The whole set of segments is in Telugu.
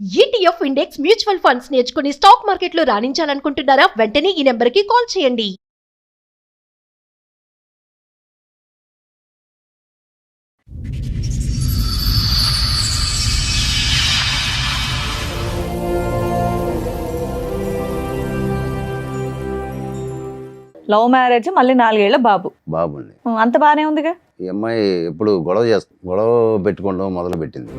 ఈటీఎఫ్ ఇండెక్స్ మ్యూచువల్ ఫండ్స్ నేర్చుకుని స్టాక్ మార్కెట్లో రాణించాలనుకుంటున్నారా? వెంటనే ఈ నెంబర్కి కాల్ చేయండి. లవ్ మ్యారేజ్ మళ్ళీ 4 ఏళ్ల బాబు. బాబుండి. అంత బానే ఉందిగా. ఈ అమ్మాయి ఎప్పుడు గొడవ పెట్టుకోవడం మొదలు పెట్టింది.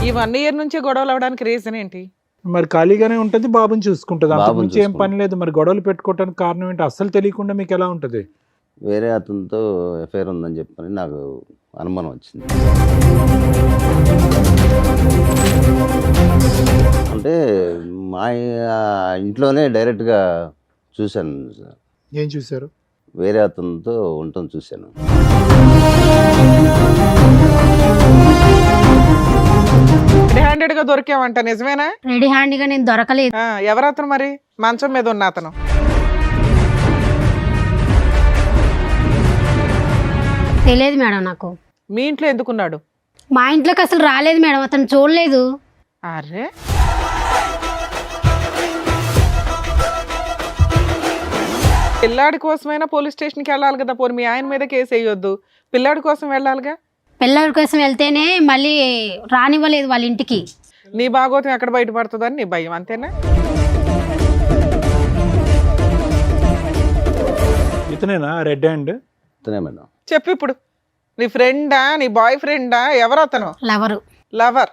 ఈ 1 ఇయర్ నుంచి గొడవలు అవడానికి రీజన్ ఏంటి? మరి ఖాళీగానే ఉంటుంది, బాబుని చూసుకుంటుంది. అంతకు బాబుని మించి ఏం చూసుకుంటుంది. పని లేదు. మరి గొడవలు పెట్టుకోవడానికి కారణం ఏంటి? అస్సలు తెలియకుండా మీకు ఎలా ఉంటుంది? వేరే అతనితో ఎఫ్ఐఆర్ ఉందని చెప్పని నాకు అనుమానం వచ్చింది. అంటే మా ఇంట్లోనే డైరెక్ట్గా చూశాను సార్. ఏం చూశారు? వేరే అతనితో ఉండటం చూశాను. రెడీ హ్యాండెడ్ గా దొరికావంట, నిజమేనా? రెడీ హ్యాండ్గా నేను దొరకలేదు. ఎవరు అతను మరి? మంచం మీద ఉన్న అతను. తెలియదు మేడం నాకు. మీ ఇంట్లో ఎందుకున్నాడు? మా ఇంట్లోకి అసలు రాలేదు మేడం, అతను చూడలేదు. అరే, పిల్లాడి కోసమైనా పోలీస్ స్టేషన్కి వెళ్ళాలి కదా. పోనీ మీ ఆయన మీద కేసు వేయొద్దు, పిల్లాడి కోసం వెళ్ళాలిగా. పిల్లల కోసం వెళ్తేనే మళ్ళీ రానివ్వలేదు వాళ్ళ ఇంటికి. నీ భాగోతం ఎక్కడ బయటపడుతుందని నీ భయం, అంతేనా? ఇతనేనా రెడ్ హ్యాండ్? ఇతనే మేడం. చెప్పు ఇప్పుడు. నీ ఫ్రెండా, నీ బాయ్ ఫ్రెండా, ఎవరు అతను? లవరు. లవర్.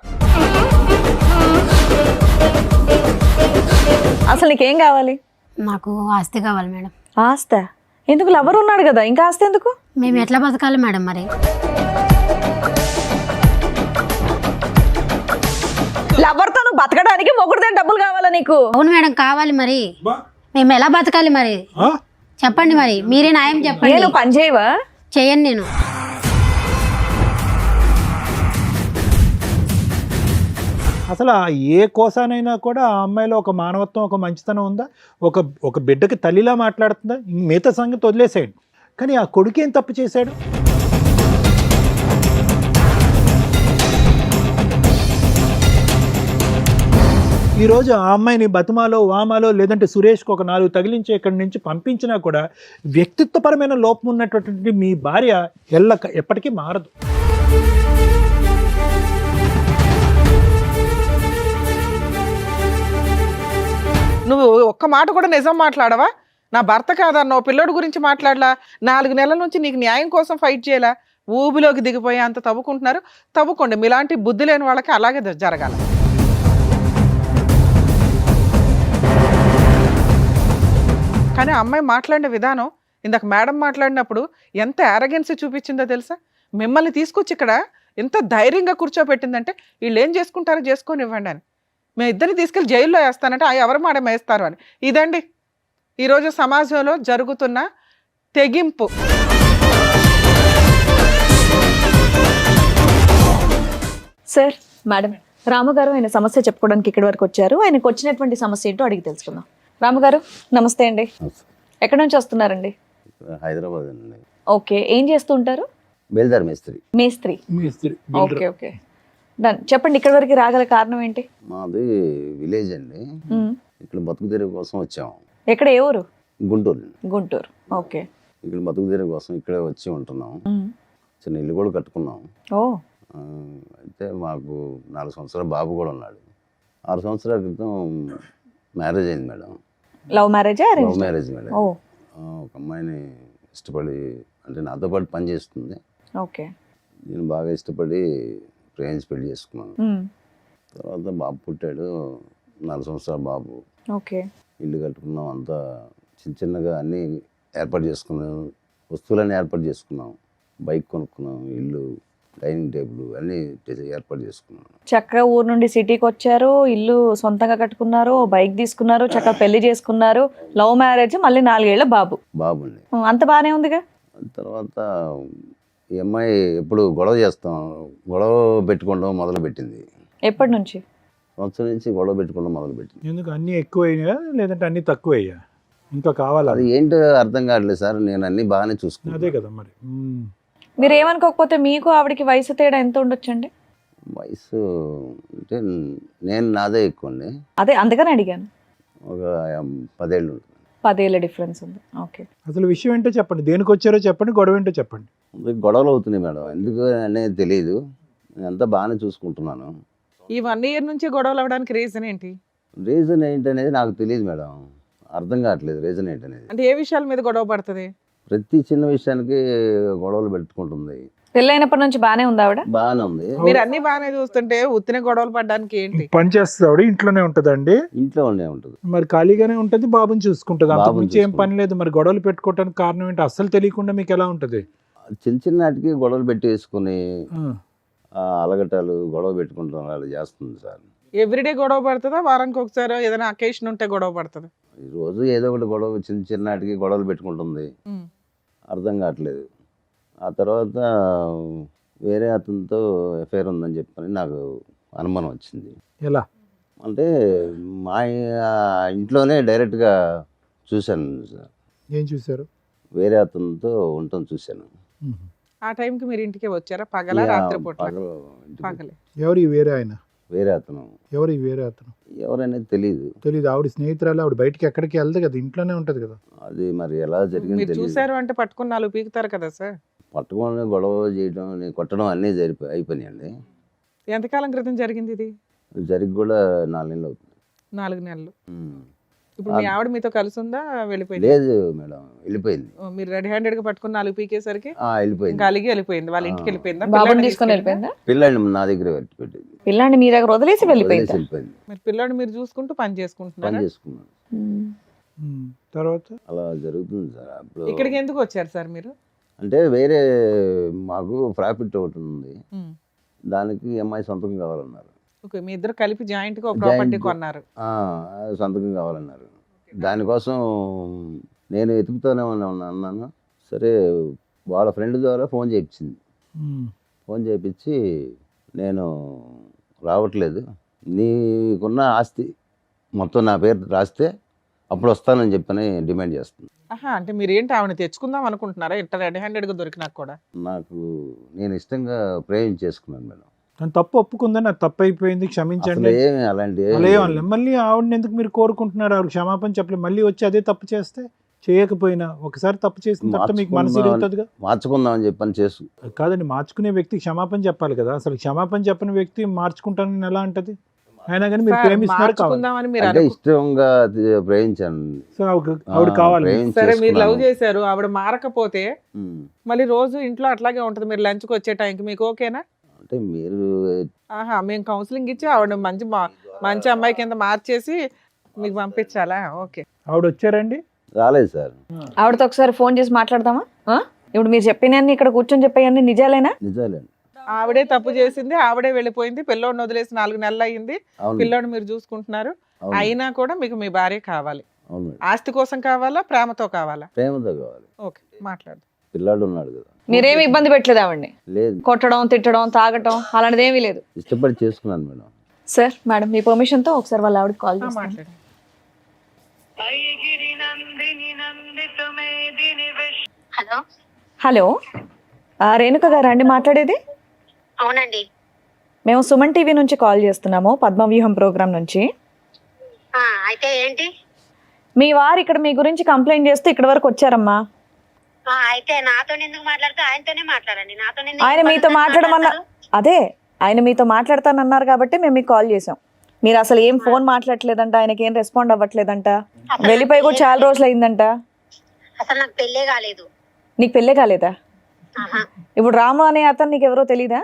అసలు నీకేం కావాలి? నాకు ఆస్తి కావాలి మేడం. ఆస్తి ఎందుకు? లవర్ ఉన్నాడు కదా, ఇంకా ఆస్తి ఎందుకు? మేము ఎట్లా బతకాలి మేడం మరి? లవర్తో నువ్వు బతకడానికి మొగుడితే డబ్బులు కావాలా నీకు? అవును మేడం, కావాలి. మరి మేము ఎలా బతకాలి మరి? ఆ? చెప్పండి మరి, మీరే న్యాయం చెప్పండి. నేను పని చేయవా? చేయను నేను. అసలు ఆ ఏ కోసానైనా కూడా ఆ అమ్మాయిలో ఒక మానవత్వం, ఒక మంచితనం ఉందా? ఒక బిడ్డకి తల్లిలా మాట్లాడుతుందా? మిగతా సంగతి వదిలేసేయండి. కానీ ఆ కొడుకు ఏం తప్పు చేశాడు? ఈరోజు ఆ అమ్మాయిని బతుమాలో, వామాలో, లేదంటే సురేష్కి ఒక 4 తగిలించి ఇక్కడి నుంచి పంపించినా కూడా వ్యక్తిత్వపరమైన లోపం ఉన్నటువంటి మీ భార్య ఎప్పటికీ మారదు. నువ్వు ఒక్క మాట కూడా నిజం మాట్లాడవా? నా భర్త కాదన్నో పిల్లోడి గురించి మాట్లాడలా. 4 నెలల నుంచి నీకు న్యాయం కోసం ఫైట్ చేయాలా? ఊబిలోకి దిగిపోయి అంత తవ్వుకుంటున్నారు. తవ్వుకోండి, మీలాంటి బుద్ధి లేని వాళ్ళకి అలాగే జరగాల. కానీ అమ్మాయి మాట్లాడిన విధానం, ఇందాక మేడం మాట్లాడినప్పుడు ఎంత యారగెన్సీ చూపించిందో తెలుసా? మిమ్మల్ని తీసుకొచ్చి ఇక్కడ ఎంత ధైర్యంగా కూర్చోబెట్టిందంటే, వీళ్ళు ఏం చేసుకుంటారో చేసుకొని ఇవ్వండి అని. మేము ఇద్దరిని తీసుకెళ్ళి జైల్లో వేస్తానంటే ఎవరు మాట వేస్తారు అని. ఇదండి ఈరోజు సమాజంలో జరుగుతున్న తెగింపు. సార్, మేడం, రాముగారు ఆయన సమస్య చెప్పుకోవడానికి ఇక్కడి వరకు వచ్చారు. ఆయనకు వచ్చినటువంటి సమస్య ఏంటో అడిగి తెలుసుకుందాం. రాముగారు నమస్తే అండి. ఎక్కడి నుంచి వస్తున్నారండి? హైదరాబాద్ అండి. ఓకే, ఏం చేస్తూ ఉంటారు? బేల్దార్ మేస్త్రి. మేస్త్రి. మేస్త్రి. Okay okay, done. చెప్పండి, ఇక్కడి వరకు రాగల కారణం ఏంటి? మాది విలేజ్ అండి. ఇక్కడ బతుకు తెరువు కోసం వచ్చాము. ఎక్కడ, ఏ ఊరు? గుంటూరు. గుంటూరు. ఓకే. ఇక్కడ బతుకు తెరువు కోసం ఇక్కడే వచ్చి ఉంటున్నాం. చిన్న ఇల్లు కూడా కట్టుకున్నాం. ఓ. అయితే మాకు 4 సంవత్సరాల బాబు కూడా ఉన్నాడు. 6 సంవత్సరాల క్రితం మ్యారేజ్ అయింది మేడం. లవ్ మ్యారేజా? Love marriage madam. ఓ. ఒక అమ్మాయిని ఇష్టపడి, అంటే నాతో పాటు పని చేస్తుంది. ఓకే. నేను బాగా ఇష్టపడి ప్రేమించి పెళ్లి చేసుకున్నాను. తర్వాత బాబు పుట్టాడు. 4 సంవత్సరాల బాబు. ఓకే. ఇల్లు కట్టుకున్నాం. అంతా చిన్నగా అన్నీ ఏర్పాటు చేసుకున్నాం. వస్తువులన్నీ ఏర్పాటు చేసుకున్నాం. బైక్ కొనుక్కున్నాం, ఇల్లు, డైనింగ్ టేబుల్ అన్నీ ఏర్పాటు చేసుకున్నాం. చక్కగా ఊరు నుండి సిటీకి వచ్చారు, ఇల్లు సొంతంగా కట్టుకున్నారు, బైక్ తీసుకున్నారు, చక్కగా పెళ్లి చేసుకున్నారు. లవ్ మ్యారేజ్ మళ్ళీ 4 ఏళ్ల బాబు. బాబుండి. అంత బానే ఉందిగా. తర్వాత ఈ అమ్మాయి ఎప్పుడు గొడవ పెట్టుకోవడం మొదలు పెట్టింది. ఎప్పటి నుంచి? సంవత్సరం నుంచి గొడవ పెట్టుకోవడం మొదలు పెట్టింది. ఎందుకు? అన్నీ ఎక్కువయ్యా లేదంటే అన్నీ తక్కువయ్యా? ఇంకా కావాలా? అది ఏంటో అర్థం కావట్లేదు సార్. నేను అన్ని బాగానే చూసుకున్నాను. అదే కదా మరి. మీరు ఏమనుకోకపోతే మీకు ఆవిడకి వయసు తేడా ఎంత ఉండొచ్చండి? వయసు అంటే నేను నాదే ఎక్కువ అండి, అదే అందుకని అడిగాను. ఒక 10 ఏళ్ళు ఉంటుంది. 10 ఏళ్ళ డిఫరెన్స్ ఉంది. ఓకే. అసలు విషయం ఏంటో చెప్పండి, దేనికి వచ్చారో చెప్పండి, గొడవ ఏంటో చెప్పండి. గొడవలు అవుతున్నాయి మేడం, ఎందుకు అనేది తెలియదు. నేనంతా బాగానే చూసుకుంటున్నాను. ఈ 1 ఇయర్ నుంచి గొడవలు అవడానికి రీజన్ ఏంటి? రీజన్ ఏంటనేది నాకు తెలియదు మేడం, అర్థం కావట్లేదు రీజన్ ఏంటనేది. అంటే ఏ విషయాల మీద గొడవ పడుతుంది? ప్రతి చిన్న విషయానికి గొడవలు పెట్టుకుంటుంది. పెళ్ళైనప్పటి నుంచి బానే ఉంది ఆవిడ? బాగానే ఉంది. మీరు అన్ని బాగానే చూస్తుంటే ఉత్తిన గొడవలు పడడానికి ఏంటి? పని చేస్తుంది ఆవిడ, ఇంట్లోనే ఉంటుందండి. ఇంట్లో ఉండే ఉంటుంది. మరి ఖాళీగానే ఉంటుంది, బాబుని చూసుకుంటుంది, అంతకు బాబుని మించి ఏం పని లేదు. మరి గొడవలు పెట్టుకోవడానికి కారణం ఏంటి అస్సలు తెలియకుండా మీకు ఎలా ఉంటుంది? చిన్న చిన్నటికి గొడవలు పెట్టి వేసుకుని ఆ, అలగటాలు గొడవ పెట్టుకుంటాం అలా చేస్తుంది సార్. ఎవ్రీడే గొడవ పడుతుందా? వారానికి ఒకసారి ఏదైనా అకేషన్ ఉంటే గొడవ పడుతుంది? ఈ రోజు ఏదో ఒకటి గొడవ, చిన్న చిన్నటికి గొడవలు పెట్టుకుంటుంది, అర్థం కావట్లేదు. ఆ తర్వాత వేరే అతనితో ఎఫ్ఐఆర్ ఉందని చెప్పని నాకు అనుమానం వచ్చింది. ఎలా అంటే మా ఇంట్లోనే డైరెక్ట్గా చూశాను సార్, ఏం చూసారు? వేరే అతనితో ఉండటం చూశాను. ఆ టైంకి మీరు ఇంటికి వచ్చారా? పగల రాత్రి పూట? పగలు ఇంటికి పగలే. ఎవరు ఈ వేరే ఆయన? వేరే అతను ఎవరు ఈ వేరే అతను? ఎవరనేది తెలియదు. తెలీదు. ఆవిడ స్నేహితురాలు, ఆవిడ బయటికి ఎక్కడికి వెళ్దు కదా, ఇంట్లోనే ఉంటది కదా. అది మరి ఎలా జరిగింది మీరు తెలియదు. చూసారు అంటే పట్టుకుని 4 పీకుతారు కదా సార్. పట్టుకొని గొడవ చేయడం, కొట్టడం అన్నీ అయిపోయినాయండి. ఎంతకాలం క్రితం జరిగింది ఇది? జరిగి కూడా 4 నెలలు అవుతుంది. 4 నెలలు. ఉమ్. ఇప్పుడు మీ ఆవిడ మీతో కలిసి ఉందా? వెళ్ళిపోయింది? లేదు మేడం, వెళ్ళిపోయింది. మీరు రెడీ హ్యాండెడ్ గా పట్టుకుని 4 పీకేసరికి వెళ్ళిపోయింది. ఇంకా అలిగి వెళ్ళిపోయింది. వాళ్ళ ఇంటికి వెళ్ళిపోయిందా? బాబుని పిల్లాడిని తీసుకొని తీసుకెళ్ళిందా? వెళ్ళిపోయిందా? పిల్లాడిని నా దగ్గర పెట్టింది. పిల్లాన్ని మీ దగ్గర వదిలేసి వెళ్ళిపోయిందా? వెళ్ళిపోయింది. మీరు పిల్లాడు మీరు చూసుకుంటూ పని పని చేసుకుంటున్నారా? చేసుకున్నాను. తర్వాత అలా జరుగుతుంది సార్. అప్పుడు ఇక్కడికి ఎందుకు వచ్చారు సార్ మీరు? అంటే వేరే మాకు ప్రాఫిట్ ఒకటి ఉంది, దానికి అమ్మాయి సంతకం కావాలన్నారు. ఓకే, మీ ఇద్దరు కలిపి జాయింట్ గా ఒక ప్రాపర్టీ Joint. కొన్నారు. సంతకం కావాలన్నారు. దానికోసం నేను వెతుకుతూనే అన్నాను. సరే, వాళ్ళ ఫ్రెండ్ ద్వారా ఫోన్ చేయించింది. ఫోన్ చేయించి నేను రావట్లేదు, నీకున్న ఆస్తి మొత్తం నా పేరు రాస్తే అప్పుడు వస్తానని చెప్పని డిమాండ్ చేస్తుంది. ఆహా, అంటే మీరు ఏంటి ఆవిడ తెచ్చుకుందాం అనుకుంటున్నారా? ఇట్లా రెడీ హ్యాండెడ్ గా దొరికినా కూడా? నేను ఇష్టంగా ప్రేమించేసుకున్నాను మేడం. తను తప్పు ఒప్పుకుందని, అది తప్పు అయిపోయింది, క్షమించండి. అసలు ఏమి అలాంటి అలా ఏమనలే. మళ్ళీ ఆవిడని ఎందుకు మీరు కోరుకుంటున్నారు? ఆవిడ క్షమాపణ చెప్పలేదు, మళ్ళీ వచ్చి అదే తప్పు చేస్తే, చేయకపోయినా ఒకసారి తప్పు చేసిన తర్వాత మీకు మనసు ఇరుగుతుందిగా. మార్చుకుందామని చెప్పని కాదండి, మార్చుకునే వ్యక్తి క్షమాపణ చెప్పాలి కదా. అసలు క్షమాపణ చెప్పని వ్యక్తి మార్చుకుంటానని ఎలా అంటది? అయినా కానీ మీరు సార్, ప్రేమిస్తున్నారు కావాలి. మార్చుకుందామని మీరు అంటే ఇష్టంగా ప్రేమించాను. సో ఆవిడ కావాలి. సరే, మీరు లవ్ చేశారు, ఆవిడ మారకపోతే ఉమ్. మళ్ళీ రోజు ఇంట్లో అట్లాగే ఉంటది. మీరు లంచ్కి వచ్చే టైంకి మీకు ఓకేనా? అంటే మీరు ఆహా, మేము కౌన్సిలింగ్ ఇచ్చి ఆవిడ మంచి అమ్మాయి కింద మార్చేసి మీకు పంపించాలా? ఓకే. ఆవిడ వచ్చారండి? రాలేదు సార్. ఆవిడతో ఒకసారి ఫోన్ చేసి మాట్లాడదామా? ఇప్పుడు మీరు చెప్పినన్ని ఇక్కడ కూర్చొని చెప్పేయన్ని నిజాలేనా? నిజాలేండి. ఆవిడే తప్పు చేసింది, ఆవిడే వెళ్ళిపోయింది, పిల్లోడిని వదిలేసి 4 నెలలు అయ్యింది, అవును. పిల్లోడిని మీరు చూసుకుంటున్నారు. అవును. అయినా కూడా మీకు మీ భార్య కావాలి. అవును. ఆస్తి కోసం కావాలా, ప్రేమతో కావాలా? ప్రేమతో కావాలి. ఓకే, మాట్లాడు. పిల్లాడు ఉన్నాడు కదా. మీరేమి ఇబ్బంది పెట్టలేదు ఆవిడ్ని? లేదు, కొట్టడం, తిట్టడం, తాగటం అలాంటిది ఏమీ లేదు? ఇష్టపడి చేసుకున్నాను మేడం. సార్, మేడం మీ పర్మిషన్ తో ఒకసారి వాళ్ళ ఆవిడకి కాల్ చేస్తాను. మాట్లాడు. హలో, హలో, రేణుక గారా అండి మాట్లాడేది? అవునండి. మేము సుమన్ టీవీ నుంచి కాల్ చేస్తున్నాము, పద్మవ్యూహం ప్రోగ్రామ్ నుంచి. అయితే ఏంటి? మీ వారు ఇక్కడ మీ గురించి కంప్లైంట్ చేస్తూ ఇక్కడ వరకు వచ్చారమ్మా. అయితే నాతో ఎందుకు మాట్లాడితే ఆయనతోనే మాట్లాడండి. నాతో ఆయన మీతో మాట్లాడమన్నారు. అదే, ఆయన మీతో మాట్లాడతానన్నారు కాబట్టి మేము మీకు కాల్ చేసాం. మీరు అసలు ఏం ఫోన్ మాట్లాడలేదంట, ఆయనకి ఏం రెస్పాండ్ అవ్వట్లేదంట, వెళ్ళిపోయి కూడా చాలా రోజులు అయిందంట. అసలు నాకు పెళ్ళే కాలేదు. నీకు పెళ్ళే కాలేదా? ఇప్పుడు రాము అనే అతను నీకు ఎవరో తెలీదా?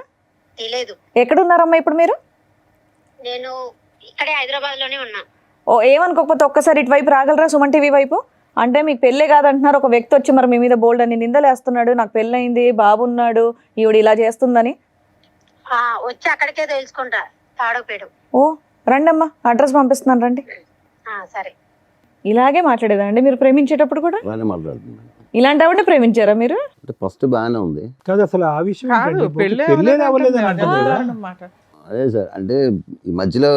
తెలియదు. ఎక్కడున్నారమ్మా ఇప్పుడు మీరు? నేను ఇక్కడే హైదరాబాద్ లోనే ఉన్నా. ఓ, ఏమనుకోకపోతే ఒక్కసారి ఇటువైపు రాగలరా, సుమన్ టీవీ వైపు? అంటే మీకు పెళ్ళే కాదంటున్నారు, ఒక వ్యక్తి వచ్చి మరి మీ మీద బోల్డ్ అని నిందలేస్తున్నాడు, నాకు పెళ్ళయింది, బాబు ఉన్నాడు, ఈవిడ ఇలా చేస్తుందని. వచ్చి అక్కడికే తెలుసుకుంటా, తాడోపేడు. ఓ, రండమ్మా, అడ్రస్ పంపిస్తున్నాను, రండి. సరే. ఇలాగే మాట్లాడేదండి మీరు ప్రేమించేటప్పుడు కూడా? బాగానే మాట్లాడుతున్నాను. ఇలాంటి ఆవిడ ప్రేమించారా మీరు? అంటే ఫస్ట్ బాగానే ఉంది. కాదు, అసలు ఆ విషయం కాదు, ఏంటండి? పెళ్ళే పెళ్ళే అవ్వలేదని అవ్వలేదు అంటారు కదా. అన్నమాట. అదే సార్, అంటే ఈ మధ్యలో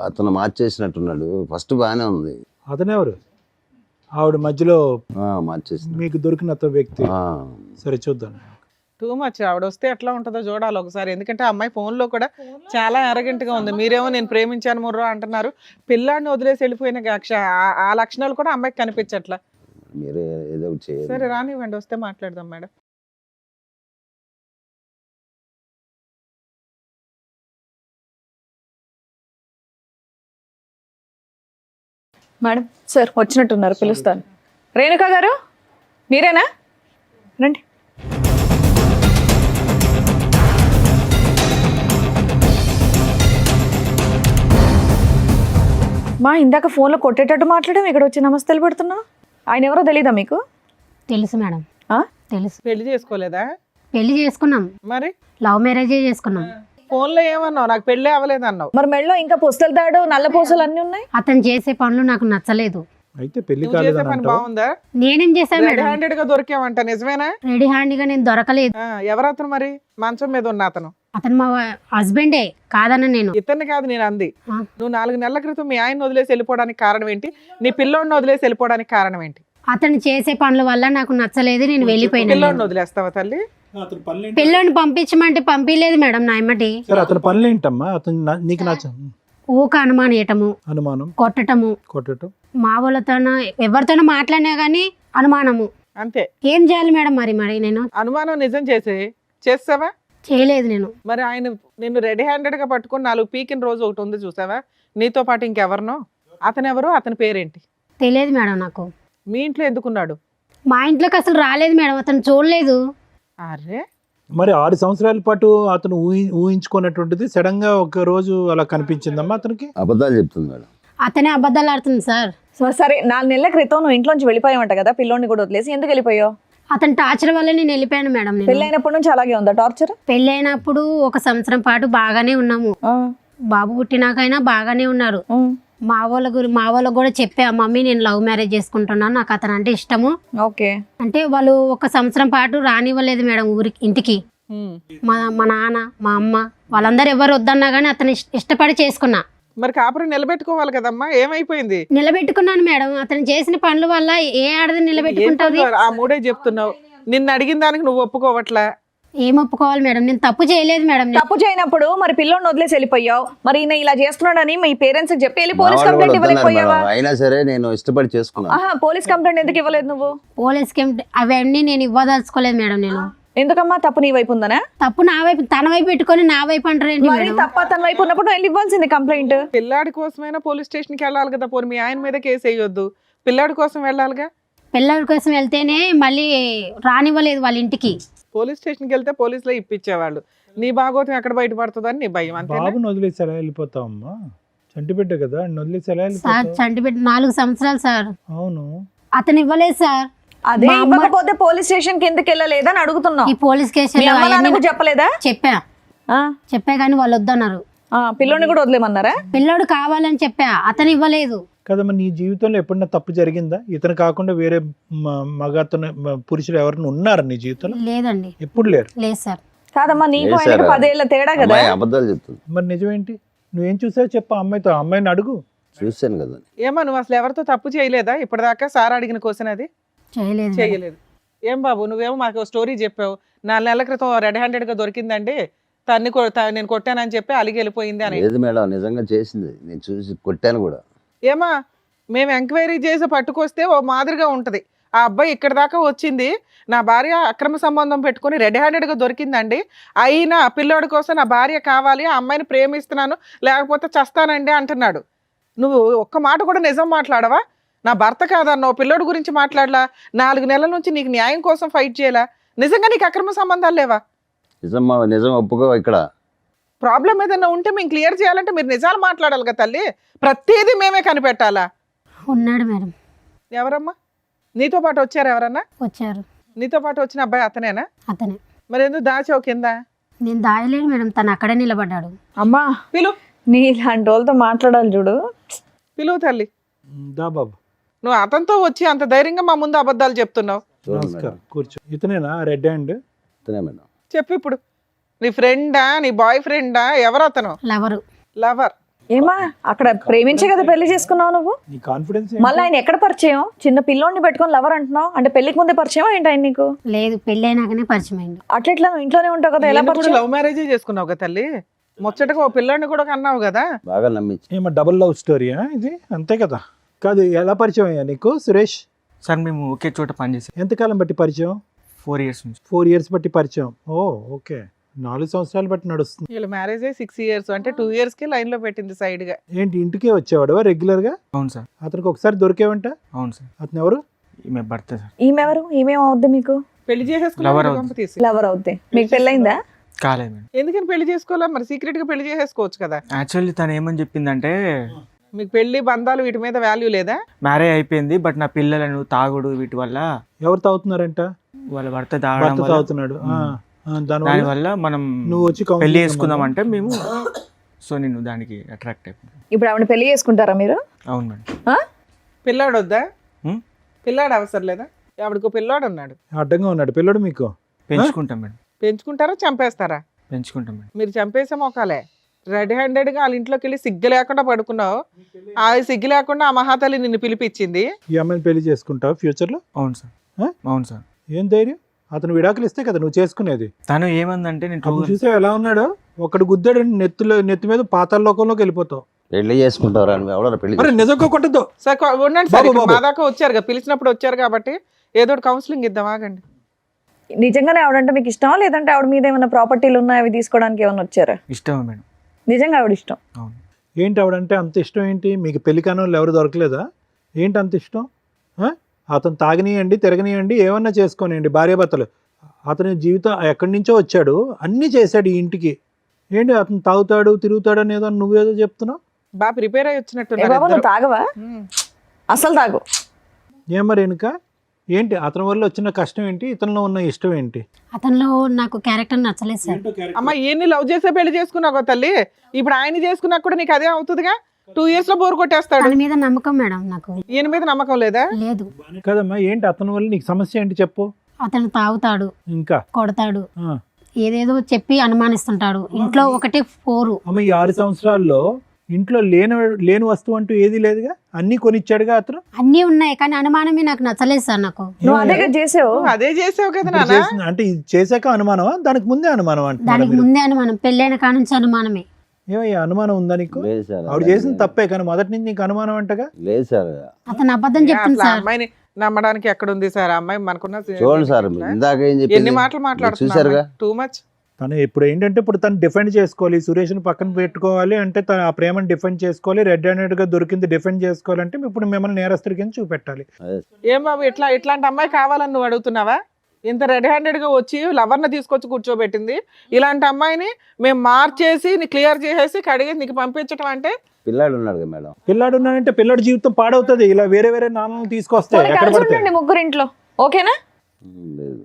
అతను మార్చేసినట్టున్నాడు. ఫస్ట్ బాగానే ఉంది. అతనెవరు? ఆవిడ మధ్యలో మార్చేసిన మీకు దొరికిన అతను వ్యక్తి. సరే చూద్దాం. Too much. ఆవిడ వస్తే ఎట్లా ఉంటుందో చూడాలి ఒకసారి. ఎందుకంటే ఆ అమ్మాయి ఫోన్లో కూడా చాలా arrogant గా ఉంది. మీరేమో నేను ప్రేమించాను ముర్రో అంటున్నారు. పిల్లాడిని వదిలేసి వెళ్ళిపోయిన ఆ లక్షణాలు కూడా అమ్మాయికి కనిపించట్లా. మీరే ఏదో ఒకటి చేయాలి. సరే రానివ్వండి, వస్తే మాట్లాడదాం మేడం. మేడం సార్ వచ్చినట్టున్నారు, పిలుస్తాను. రేణుకా గారు మీరేనా? రండి. మా ఇందాక ఫోన్లో కొట్టేటట్టు మాట్లాడాం, ఇక్కడ వచ్చి నమస్తేలు పెడుతున్నావు. ఆయన ఎవరో తెలీదా మీకు? తెలుసు మేడం, ఆ? తెలుసు. పెళ్లి చేసుకోలేదా? పెళ్లి చేసుకున్నాం, మరి లవ్ మ్యారేజే చేసుకున్నాం. ఫోన్లో ఏమన్నావు? నాకు పెళ్ళి అవ్వలేదు అన్నావు. మరి మెడలో ఇంకా పుస్తలు తాడు నల్ల పూసలు అన్నీ ఉన్నాయి. అతను చేసే పనులు నాకు నచ్చలేదు. అయితే పెళ్లి నువ్వు చేసే కాలేదని పని అంటావు. బాగుందా? నేనేం చేశాను రెడ్ మేడం? హ్యాండెడ్ గా దొరికావంట, నిజమేనా? రెడీ హ్యాండ్గా నేను దొరకలేదు. ఎవరతను మరి? మంచం మీద ఉన్న అతను అతను మా హస్బెండే కాదన్న నేను. ఇతన్ని కాదు నేను అంది. ఆ. నువ్వు 4 నెలల క్రితం మీ ఆయన్ని వదిలేసి వెళ్ళిపోవడానికి కారణం ఏంటి? నీ పిల్లోడిని వదిలేసి వెళ్ళిపోవడానికి కారణం ఏంటి? అతను చేసే పనుల వల్ల నాకు నచ్చలేదు, నేను వెళ్ళిపోయినా. పిల్లోడిని వదిలేస్తావా తల్లి? అతని పనులు పిల్లని పంపించమంటే పంపించలేదు మేడం నా ఎమ్మటి. సరే అతని పనులు ఏంటమ్మా? అతను నీకు నచ్చ ఊక అనుమానేయటము, అనుమానం, కొట్టటము, కొట్టడం. మా వాళ్ళతోనో ఎవరితోనో మాట్లాడినా గానీ అనుమానము. అంతే. ఏం చేయాలి మేడం మరి మరి నేను? అనుమానం నిజం చేస్తావా? చేయలేదు నేను. మరి ఆయన నిన్ను రెడీ హ్యాండెడ్ గా పట్టుకొని 4 పీకిన రోజు ఒకటి ఉంది చూసావా? నీతో పాటు ఇంకెవరినో? అతను ఎవరు? అతని పేరేంటి? తెలియదు మేడం నాకు. మీ ఇంట్లో ఎందుకున్నాడు? మా ఇంట్లోకి అసలు రాలేదు మేడం, అతను చూడలేదు. అరే మరి 6 సంవత్సరాల పాటు అతను ఊహించుకున్నటువంటిది సడన్ గా ఒక రోజు అలా కనిపించిందమ్మా అతనికి. అబద్ధాలు చెప్తుంది మేడం. అతనే అబద్ధాలు ఆడుతుంది సార్. సరే 4 నెలల క్రితం నువ్వు ఇంట్లోంచి వెళ్ళిపోయావంట కదా, పిల్లోని కూడా వదిలేసి. ఎందుకు వెళ్ళిపోయావు? అతని టార్చర్ వల్ల నేను వెళ్ళిపోయాను మేడం. నేను పెళ్ళైనప్పటి నుంచి అలాగే ఉందా టార్చర్? పెళ్ళైనప్పుడు 1 సంవత్సరం పాటు బాగానే ఉన్నాము. బాబు పుట్టినాకైనా బాగానే ఉన్నారు. మా వాళ్ళకు కూడా చెప్పా, మమ్మీ నేను లవ్ మ్యారేజ్ చేసుకుంటున్నాను, నాకు అతను అంటే ఇష్టము. ఓకే. అంటే వాళ్ళు 1 సంవత్సరం పాటు రానివ్వలేదు మేడం ఊరికి, ఇంటికి. మా నాన్న మా అమ్మ వాళ్ళందరూ ఎవరు వద్దన్నా కానీ అతను ఇష్టపడి చేసుకున్నా. మరి కాపురం నిలబెట్టుకోవాలి కదమ్మా, ఏమైపోయింది? నిలబెట్టుకున్నాను మేడం. అతను చేసిన పనుల వల్ల ఏ ఆడది నిలబెట్టుకుంటుంది? ఆ మూడే చెప్తున్నావు. నిన్ను అడిగిన దానికి నువ్వు ఒప్పుకోవట్లా. ఏం ఒప్పుకోవాలి మేడం? నేను తప్పు చేయలేదు మేడం. తప్పు చేయనప్పుడు మరి పిల్లోని వదిలేసి వెళ్ళిపోయావు. మరి ఈయన ఇలా చేస్తున్నాడని మీ పేరెంట్స్ చెప్పి వెళ్ళి పోలీస్ మా వాళ్ళు కంప్లైంట్ కూడా వద్దన్నారు ఇవ్వలేకపోయావా? మేడం. అయినా సరే నేను ఇష్టపడి చేసుకున్నాను. ఆహా, పోలీస్ కంప్లైంట్ ఎందుకు ఇవ్వలేదు నువ్వు? పోలీస్కి అవన్నీ నేను ఇవ్వదలుచుకోలేదు మేడం. నేను ఎందుకమ్మా? తప్పు నీ వైపు ఉందనా? తప్పు నా వైపు, తన వైపు పెట్టుకొని నా వైపు అంటారు ఏంటి మరి మేడం? తప్ప తన వైపు ఉన్నప్పుడు వెళ్ళి ఇవ్వాల్సింది కంప్లైంట్. పిల్లాడి కోసమైనా పోలీస్ స్టేషన్ కి వెళ్ళాలి కదా. పోనీ మీ ఆయన మీద కేసు వేయొద్దు, పిల్లాడి కోసం వెళ్ళాలిగా. పిల్లల కోసం వెళ్తేనే మళ్ళీ రానివ్వలేదు వాళ్ళ ఇంటికి. పోలీస్ స్టేషన్ కి వెళ్తే పోలీసులో ఇప్పించేవాళ్ళు. నీ భాగోతం ఎక్కడ బయటపడుతుందని నీ భయం, అంతే. బాబుని వదిలేసి ఎలా వెళ్ళిపోతావమ్మా? చంటి బిడ్డ కదా, వదిలేసి ఎలా సార్ వెళ్ళిపోతావు? చంటిబెట్టి 4 సంవత్సరాలు సార్. అవును. అతను ఇవ్వలేదు సార్. అదే మా అమ్మ- ఇవ్వకపోతే పోలీస్ స్టేషన్ కి ఎందుకు వెళ్ళలేదని అడుగుతున్నావు. ఈ పోలీస్ మీ కేసులు అమ్మ అవన్నీ నాన్నకు చెప్పలేదా? చెప్పా కానీ వాళ్ళు వద్దన్నారు. పిల్లోని కూడా వదిలేమన్నారా? పిల్లోడు కావాలని చెప్పా, అతను ఇవ్వలేదు. కదమ్మా, నీ జీవితంలో ఎప్పుడన్నా తప్పు జరిగిందా? ఇతను కాకుండా వేరే మగతను పురుషులు ఎవరైనా ఉన్నారా నీ జీవితంలో? లేదండి, ఎప్పుడు లేరు. లేదు సార్. కాదమ్మా, నీకు లేదు ఆయనకి సార్. 10 ఏళ్ల తేడా కదా. అమ్మాయి అబద్ధాలు చెప్తుంది. మరి నిజమేంటి? నువ్వేం చూసావు చెప్పు అమ్మాయితో. అమ్మాయిని అడుగు. చూశాను కదా. ఏమా నువ్వు అసలు ఎవరితో తప్పు చేయలేదా ఇప్పటిదాకా? సార్ అడిగిన క్వశ్చన్ అది. చేయలేదు మేడం. చేయలేదు. ఏం బాబు, నువ్వేమో మాకు స్టోరీ చెప్పావు. 4 నెలల క్రితం రెడ్ హ్యాండెడ్ గా దొరికిందండి, నేను కొట్టానని చెప్పి అలిగి వెళ్ళిపోయింది అని. లేదు మేడం, నిజంగా చేసింది. నేను చూసి కొట్టాను కూడా. ఏమా మేము ఎంక్వైరీ చేసి పట్టుకొస్తే ఓ మాదిరిగా ఉంటది. ఆ అబ్బాయి ఇక్కడ దాకా వచ్చింది, నా భార్య అక్రమ సంబంధం పెట్టుకుని రెడ్ హ్యాండెడ్ గా దొరికిందండి, అయినా ఆ పిల్లోడి కోసం నా భార్య కావాలి, ఆ అమ్మాయిని ప్రేమిస్తున్నాను లేకపోతే చస్తానండి అంటున్నాడు. నువ్వు ఒక్క మాట కూడా నిజం మాట్లాడవా? నా భర్త కాదన్నావు, పిల్లోడి గురించి మాట్లాడలా, 4 నెలల నుంచి నీకు న్యాయం కోసం ఫైట్ చేయలా. నిజంగా నీకు అక్రమ సంబంధాలు లేవా? నిజం ఒప్పుకో. ఇక్కడ ప్రాబ్లం ఏదైనా ఉంటే మేము క్లియర్ చేయాలంటే మీరు నిజాలు మాట్లాడాలి కదా తల్లి. ప్రతిదీ మేమే కనిపెట్టాలా? ఉన్నాడు మేడం. ఎవరమ్మా? నీతో పాటు వచ్చారు ఎవరన్నా? వచ్చారు. నీతో పాటు వచ్చిన అబ్బాయి అతనేనా? అతనే. మరి ఎందుకు దాచావు కింద? నేను దాయలేను మేడం, తను అక్కడే నిలబడ్డాడు. అమ్మా, పిలువు, నీ ఇలాంటి వాళ్ళతో మాట్లాడాలి చూడు. పిలువు తల్లి. దా బాబు. నువ్వు అతనితో వచ్చి అంత ధైర్యంగా మా ముందు అబద్ధాలు చెప్తున్నావు. చూడండి నమస్కారం, మేడం. కూర్చో. ఇతనేనా రెడ్ హ్యాండ్? ఇతనే మేడం. చెప్పు ఇప్పుడు. నీ ఫ్రెండా, నీ బాయ్ ఫ్రెండా, ఎవరు అతను? లవరు. లవర్. ఏమా అక్కడ ప్రేమించే కదా పెళ్లి చేసుకున్నావు నువ్వు? నీ కాన్ఫిడెన్స్ మళ్ళీ ఆయన ఎక్కడ పరిచయం? చిన్న పిల్లోడిని పెట్టుకొని లవర్ అంటున్నావు అంటే పెళ్లికి ముందే పరిచయం ఏంటి ఆయన నీకు? లేదు పెళ్ళి అయినాకనే పరిచయం అయింది. అట్లా నువ్వు ఇంట్లోనే ఉంటావు కదా, ఎలా పరిచయం? లవ్ మ్యారేజ్ చేసుకున్నావు కదా తల్లి, ముచ్చటగా ఓ పిల్లాడిని కూడా కన్నావు కదా. బాగా నమ్మించి ఏమో డబుల్ లవ్ స్టోరీయా ఇది? అంతే కదా. కాదు, ఎలా పరిచయం అయ్యా నీకు సురేష్? సార్ మేము ఒకే చోట పనిచేసాం ఎంతకాలం బట్టి పరిచయం? 4 years నుంచి. 4 years బట్టి పరిచయం. ఓ ఓకే, 4 సంవత్సరాలు బట్టి నడుస్తుంది. వీళ్ళ మ్యారేజ్ 6 years, అంటే 2 years కి లైన్ లో పెట్టింది సైడ్ గా. ఏంటి ఇంటికే వచ్చేవాడు రెగ్యులర్ గా? అవును సార్. అతనికి ఒకసారి దొరికేవంట? అవును సార్. అతను ఎవరు? ఈమె భర్త సార్. ఈమెవరు? ఈమెమవుద్ది మీకు? పెళ్లి Lover చేసేసుకున్నావు అవుతుంది. తీసి. లవర్ అవుద్ది. మీకు పెళ్ళైందా? కాలేదు మేడం. ఎందుకని పెళ్లి చేసుకోవాలా మరి? సీక్రెట్ గా పెళ్లి చేసేసుకోవచ్చు కదా. యాక్చువల్లీ తను ఏమని చెప్పిందంటే మీకు పెళ్లి బంధాలు వీటి మీద వాల్యూ లేదా? మ్యారేజ్ అయిపోయింది బట్ నా పిల్లలను తాగుడు వీటి వల్ల ఎవరు తాగుతున్నారంట? వాళ్ళ భర్త తాగడం భర్త వల్ల తాగుతున్నాడు. దానివల్ల దానివల్ల మనం నువ్వు వచ్చి పెళ్లి counseling చేసుకుందాం ఇవ్వమన్నా? అంటే మేము సో నేను దానికి అట్రాక్ట్ అయిపోయాను. ఇప్పుడు ఆవిడ పెళ్లి చేసుకుంటారా మీరు? అవును మేడం. ఆ? పిల్లాడు వద్దా? హ్మ్? పిల్లాడు అవసరం లేదా? ఆవిడకు పిల్లాడు ఉన్నాడు, అడ్డంగా ఉన్నాడు పిల్లడు మీకు? పెంచుకుంటాం మేడం. పెంచుకుంటారా చంపేస్తారా? పెంచుకుంటాం మేడం. మీరు చంపేసే మొక్కలే. రెడ్ హ్యాండెడ్ గా వాళ్ళ ఇంట్లోకి వెళ్ళి సిగ్గు లేకుండా పడుకున్నావు. ఆ సిగ్గు లేకుండా ఆ మహాతల్లి నిన్ను పిలిపించింది. ఈ అమ్మాయిని పెళ్లి చేసుకుంటావు ఫ్యూచర్ లో? అవును సార్. ఆ? అవును సార్. ఏం ధైర్యం? అతను విడాకులు ఇస్తే కదా నువ్వు చేసుకునేది. తను ఏమందంటే నేను అప్పుడు చూసావు ఎలా ఉన్నాడో? ఒకడు గుద్దాడు నెత్తి మీద పాతాళ లోకంలోకి వెళ్ళిపోతావు. పెళ్లి చేసుకుంటారా? ఎవడో పెళ్లి అరే నిజంగా కొట్టద్దు. సార్ ఉండండి సార్, బాబు, ఇక్కడ బాబు. మా దాకా వచ్చారు కదా, పిలిచినప్పుడు వచ్చారు కాబట్టి ఏదో ఒకటి కౌన్సిలింగ్ ఇద్దాం, ఆగండి. నిజంగానే ఆవిడంటే మీకు ఇష్టమా, లేదంటే ఆవిడ మీద ఏమైనా ప్రాపర్టీలు ఉన్నాయి అవి తీసుకోవడానికి ఏమైనా వచ్చారా? ఇష్టమే మేడం. నిజంగా ఆవిడ ఇష్టం. అవును. ఏంటి ఆవిడంటే అంత ఇష్టం ఏంటి మీకు? పెళ్లి కాని వాళ్ళు ఎవరు దొరకలేదా? ఏంటి అంత ఇష్టం? అతను తాగనియండి, తిరగనియండి, ఏమన్నా చేసుకోనియండి, భార్యాభర్తలు. అతని జీవితం ఎక్కడి నుంచో వచ్చాడు, అన్నీ చేశాడు ఈ ఇంటికి. ఏంటి అతను తాగుతాడు తిరుగుతాడు అనేదో నువ్వేదో చెప్తున్నావు? బాగా ప్రిపేర్ అయ్యి ఏ వచ్చినట్టున్నారు బాబా నువ్వు ఇద్దరు. తాగవా? ఉమ్. అసలు తాగు. ఏం మరి వెనుక ఏంటి? అతని వల్ల వచ్చిన కష్టం ఏంటి? ఇతనిలో ఉన్న ఇష్టం ఏంటి? అతనిలో నాకు క్యారెక్టర్ నచ్చలేదు సార్. అమ్మ ఈయన్ని లవ్ చేసే పెళ్లి చేసుకున్నావు కదా తల్లి, ఇప్పుడు ఆయన చేసుకున్నా కూడా నీకు అదే అవుతుందిగా. 2 years లో బోర్ కొట్టేస్తాడు. తన మీద నమ్మకం మేడం నాకు ఈయన మీద నమ్మకం లేదా? లేదు. కదమ్మా, ఏంటి అతని వల్ల నీకు సమస్య ఏంటి చెప్పు. అతను తాగుతాడు, ఇంకా కొడతాడు, ఆ. ఏదేదో చెప్పి అనుమానిస్తుంటాడు. ఇంట్లో ఒకటే 4. అమ్మ ఈ 6 సంవత్సరాల్లో ఇంట్లో లేని వస్తువు అంటూ ఏది లేదుగా, అన్నీ కొనిచ్చాడుగా అతను. అన్నీ ఉన్నాయి కానీ అనుమానమే నాకు నచ్చలేదు సార్. నాకు నువ్వు అదే కదా చేసావు. నువ్వు అదే చేసావు కదా ఇప్పుడు నాన్న. అంటే ఇది చేశాక అనుమానమా? దానికి ముందే అనుమానం దానికి అంటున్నారు. ముందే అనుమానం, పెళ్ళైన కాడ నుంచి అనుమానమే. ఏమయ్యా అనుమానం ఉందా నీకు? లేదు సార్, ఆవిడ చేసిన తప్పే కానీ మొదటి నుంచి నీకు అనుమానం అంటగా. లేదు సార్. అతను అబద్ధం చెప్తుంది అసలు ఆ సార్. అమ్మాయిని నమ్మడానికి ఎక్కడ ఉంది సార్? ఆ అమ్మాయి మనకున్న చూడండి సార్, ఇందాక ఏం ఎన్ని చెప్పింది మాటలు మాట్లాడుతున్నా, చూసారుగా. Too much. తను ఇప్పుడు ఏంటంటే ఇప్పుడు తను డిఫెండ్ చేసుకోవాలి, సురేష్ని పక్కన పెట్టుకోవాలి అంటే తను ఆ ప్రేమను డిఫెండ్ చేసుకోవాలి, రెడ్ హ్యాండెడ్ గా దొరికింది డిఫెండ్ చేసుకోవాలంటే ఇప్పుడు మిమ్మల్ని నేరస్తుడి కింద చూపెట్టాలి. ఏం బాబు ఇట్లాంటి అమ్మాయి కావాలని నువ్వు అడుగుతున్నావా? ఇంత రెడ్ హ్యాండెడ్ గా వచ్చి లవర్ని తీసుకొచ్చి కూర్చోబెట్టింది. ఇలాంటి అమ్మాయిని మేము మార్చేసి నీ క్లియర్ చేసేసి కడిగేసి నీకు పంపించడం అంటే? పిల్లాడు ఉన్నాడు కదా మేడం. పిల్లాడు ఉన్నాడంటే పిల్లాడి జీవితం పాడవుతుంది ఇలా వేరే నాన్నలను తీసుకొస్తే. పోనీ ఎక్కడ కలిసి పడితే ఉండండి ముగ్గురు ఇంట్లో, ఓకేనా? లేదు.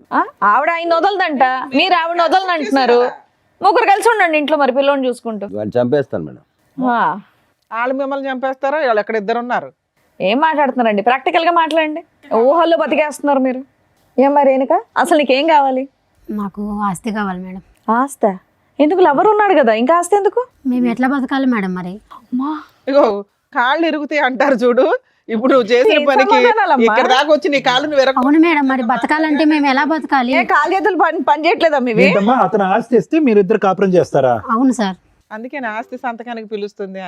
ఆవిడ ఆయన వదలదంట, మీరు ఆవిడ వదలని అంటున్నారు. ముగ్గురు కలిసి ఉండండి ఇంట్లో, మరి పిల్లోని చూసుకుంటూ. వాడిని చంపేస్తాను మేడం. ఆ, వాళ్ళు మిమ్మల్ని చంపేస్తారో వాళ్ళు ఎక్కడ ఇద్దరు ఉన్నారు. ఏం మాట్లాడుతున్నారండి? ప్రాక్టికల్ గా మాట్లాడండి. ఊహల్లో బతికేస్తున్నారు మీరు. ఏం మరి రేణుక, అసలు నీకేం కావాలి? నాకు ఆస్తి కావాలి మేడం. ఆస్త ఎందుకు? లవర్ ఉన్నాడు కదా, ఇంకా ఆస్తి ఎందుకు? మేము ఎట్లా బతకాలి మేడం మరి? అమ్మా, ఇగో కాళ్ళు ఇరుగుతాయి అంటారు చూడు. ఇప్పుడు నువ్వు చేసిన ఏం పనికి సమాధానాలమ్మా? ఇక్కడ దాకా వచ్చి నీ కాళ్ళు నువ్వు ఎరగ. అవును మేడం, మరి బతకాలంటే మేము ఎలా బతకాలి? ఏ కాలు చేతులు పని చేయట్లేదా మీవి? ఏంటమ్మా అతను ఆస్తి ఇస్తే మీరిద్దరు కాపురం చేస్తారా? అవును సార్. అందుకే నా ఆస్తి సంతకానికి పిలుస్తుంది.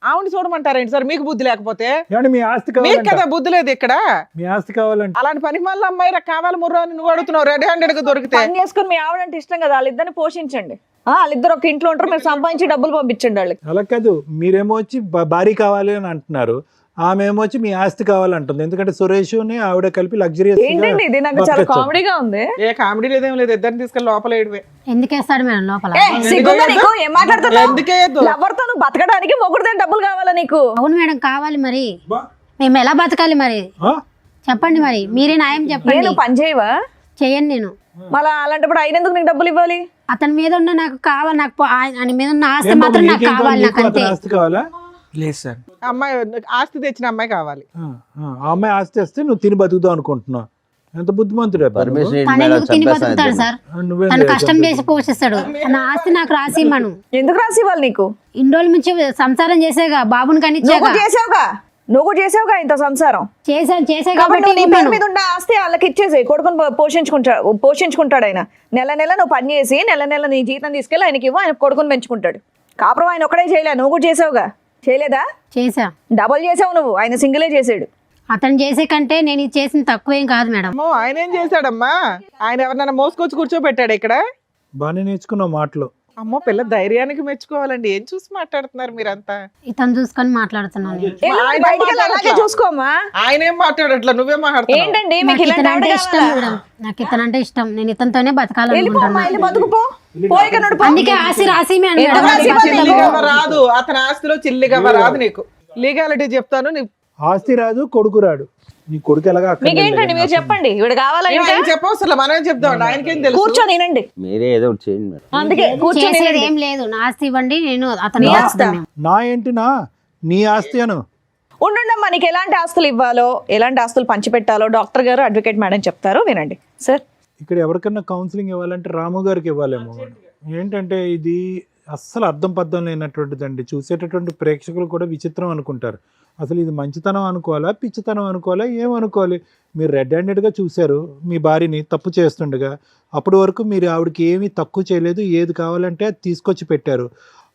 ఆవిడ చూడమంటారేంటి సార్? మీకు బుద్ధి లేకపోతే? ఏమంటే మీ ఆస్తి మీకు కావాలంట, కదా బుద్ధి లేదు ఇక్కడ. మీ ఆస్తి కావాలంటే అలాంటి పనికి మళ్ళీ అమ్మాయి కావాలి ముర్రో అని నువ్వు అడుగుతున్నావు రెడ్ హ్యాండెడ్ గా దొరికితే. పని చేసుకుని మీ ఆవిడంటే ఇష్టం కదా, వాళ్ళిద్దరిని పోషించండి. వాళ్ళిద్దరు ఒక ఇంట్లో ఉంటారు, మీరు సంపాదించి డబ్బులు పంపించండి వాళ్ళకి. అలా కాదు, మీరేమో వచ్చి భారీ కావాలి అని అంటున్నారు, ఆమె ఏమో వచ్చి మీ ఆస్తి కావాలంటుంది. ఎందుకంటే సురేష్ని ఆవిడ కలిపి లగ్జరియస్ ఏంటండి ఇది? నాకు చాలా కామెడీగా ఉంది. ఏ కామెడీ లేదేం లేదు, ఇద్దరిని తీసుకెళ్ళి లోపల ఏడివే. ఎందుకేస్తాడు మేడం లోపల? సిగ్గుందా నీకు? ఏం మాట్లాడుతున్నావు? ఎందుకే లవర్తో నువ్వు బతకడానికి మొగుడుదే డబ్బులు కావాలా నీకు? అవును మేడం కావాలి. మరి మేము ఎలా బతకాలి మరి చెప్పండి, మరి మీరే న్యాయం చెప్పండి. నేను పని చేయవా? చేయను నేను. మళ్ళీ అలాంటప్పుడు ఆయన ఎందుకు నీకు డబ్బులు ఇవ్వాలి? అతని మీద ఉన్న నాకు కావాలి, నాకు ఆయన మీద ఉన్న ఆస్తి మాత్రం నాకు కావాలి, నాకు అంతే. ఆస్తి కావాలా? లేదు సార్. అమ్మాయి ఆస్తి తెచ్చిన అమ్మాయి కావాలి. ఆ అమ్మాయి ఆస్తి వస్తే నువ్వు తిని బతుకుతావు అనుకుంటున్నావు. ఎంత బుద్ధిమంతుడే పర్మిషన్ తను మేడం ఎందుకు తిని బతుకుతాడు సార్? నువ్వే తను కష్టం చేసి పోషిస్తాడు. నా ఆస్తి నాకు రాసి ఇమ్మను. ఎందుకు రాసి ఇవ్వాలి నీకు? ఇన్ని రోజుల నుంచి సంసారం చేసేగా, బాబుని నువ్వు కనిచ్చాగా. కూడా చేసావుగా ఇంత సంసారం. చేసే కాబట్టి కాబట్టి నువ్వు నీ పేరు ఇమ్మను. మీద ఉన్న ఆస్తి వాళ్ళకి ఇచ్చేసి కొడుకుని పోషించుకుంటాడు ఆయన. నెల నెల నువ్వు పని చేసి నెల నెల నీ జీతం తీసుకెళ్ళి ఆయనకి ఇవ్వు, ఆయన కొడుకుని పెంచుకుంటాడు. కాపురం ఆయన ఒకడే చేయలే, నువ్వు కూడా చేసావుగా. చేయలేదా? చేసా. డబల్ చేసావు నువ్వు, ఆయన సింగిలే చేసాడు. అతను చేసే కంటే నేను ఇది చేసిన తక్కువేం కాదు మేడం. అమ్మో, ఆయన ఏం చేశాడమ్మా? ఆయన ఎవరినైనా మోసుకొచ్చి కూర్చోబెట్టాడు ఇక్కడ? బాగానే నేర్చుకున్నావు మాటలు. అమ్మో, పిల్ల ధైర్యానికి మెచ్చుకోవాలండి. ఏం చూసి మాట్లాడుతున్నారు మీరంతా? ఇతను చూసుకొని మాట్లాడుతున్నాను నేను. ఆయన బయటికి వెళ్ళి అలాగే మాట్లాడట్లా. చూసుకోమ్మా. ఆయన ఏం మాట్లాడట్లా, నువ్వే మాట్లాడుతున్నావు. ఏంటండి మీకు నాకు ఇలాంటి ఇతనంటే ఆవిడ ఇష్టం కావాలా? మేడం. నాకు ఇతనంటే ఇష్టం. నేను ఇతనితోనే వెళ్ళిపోమ్మా, బతకాలనుకుంటున్నాను. వెళ్ళి బతుకుపో. పోయిక నడుపు. అందుకే ఆస్తి రాసి మేడం. ఎందుకు రాసి ఇవ్వాలి? చిల్లిగవ్వ రాదు, అతని ఆస్తిలో చిల్లిగవ్వ రాదు నీకు. లీగాలిటీ చెప్తాను. ఆస్తి రాదు, కొడుకు రాడు. నీ కొడుకు ఎలాగా అక్కడ మీకేంటండి మీరు చెప్పండి, ఇవిడ కావాలా? ఇంకా ఆయన చెప్పవసరం, మనం చెప్తాం. ఆయనకేం తెలుసు? కూర్చొని వినండి. మీరే ఏదో ఒకటి చేయండి మేడం. అందుకే కూర్చొని చేసేది వినండి. ఏం లేదు. నా ఆస్తి ఇవ్వండి, నేను అతను నా ఏంటినా నీ ఆస్తి అను. ఉండుండమ్మా, నీకు ఎలాంటి ఆస్తులు ఇవ్వాలో, ఎలాంటి ఆస్తులు పంచిపెట్టాలో డాక్టర్ గారు, అడ్వకేట్ మేడం చెప్తారు, వినండి సార్. ఇక్కడ ఎవరికన్నా కౌన్సిలింగ్ ఇవ్వాలంటే రాము గారికి ఇవ్వాలేమో. ఏంటంటే ఇది అస్సలు అర్థం పద్ధం లేనటువంటిదండి. చూసేటటువంటి ప్రేక్షకులు కూడా విచిత్రం అనుకుంటారు. అసలు ఇది మంచితనం అనుకోవాలా, పిచ్చితనం అనుకోవాలా, ఏమనుకోవాలి? మీరు రెడ్ హ్యాండెడ్గా చూశారు మీ భార్యని తప్పు చేస్తుండగా. అప్పటి వరకు మీరు ఆవిడకి ఏమీ తక్కువ చేయలేదు, ఏది కావాలంటే అది తీసుకొచ్చి పెట్టారు.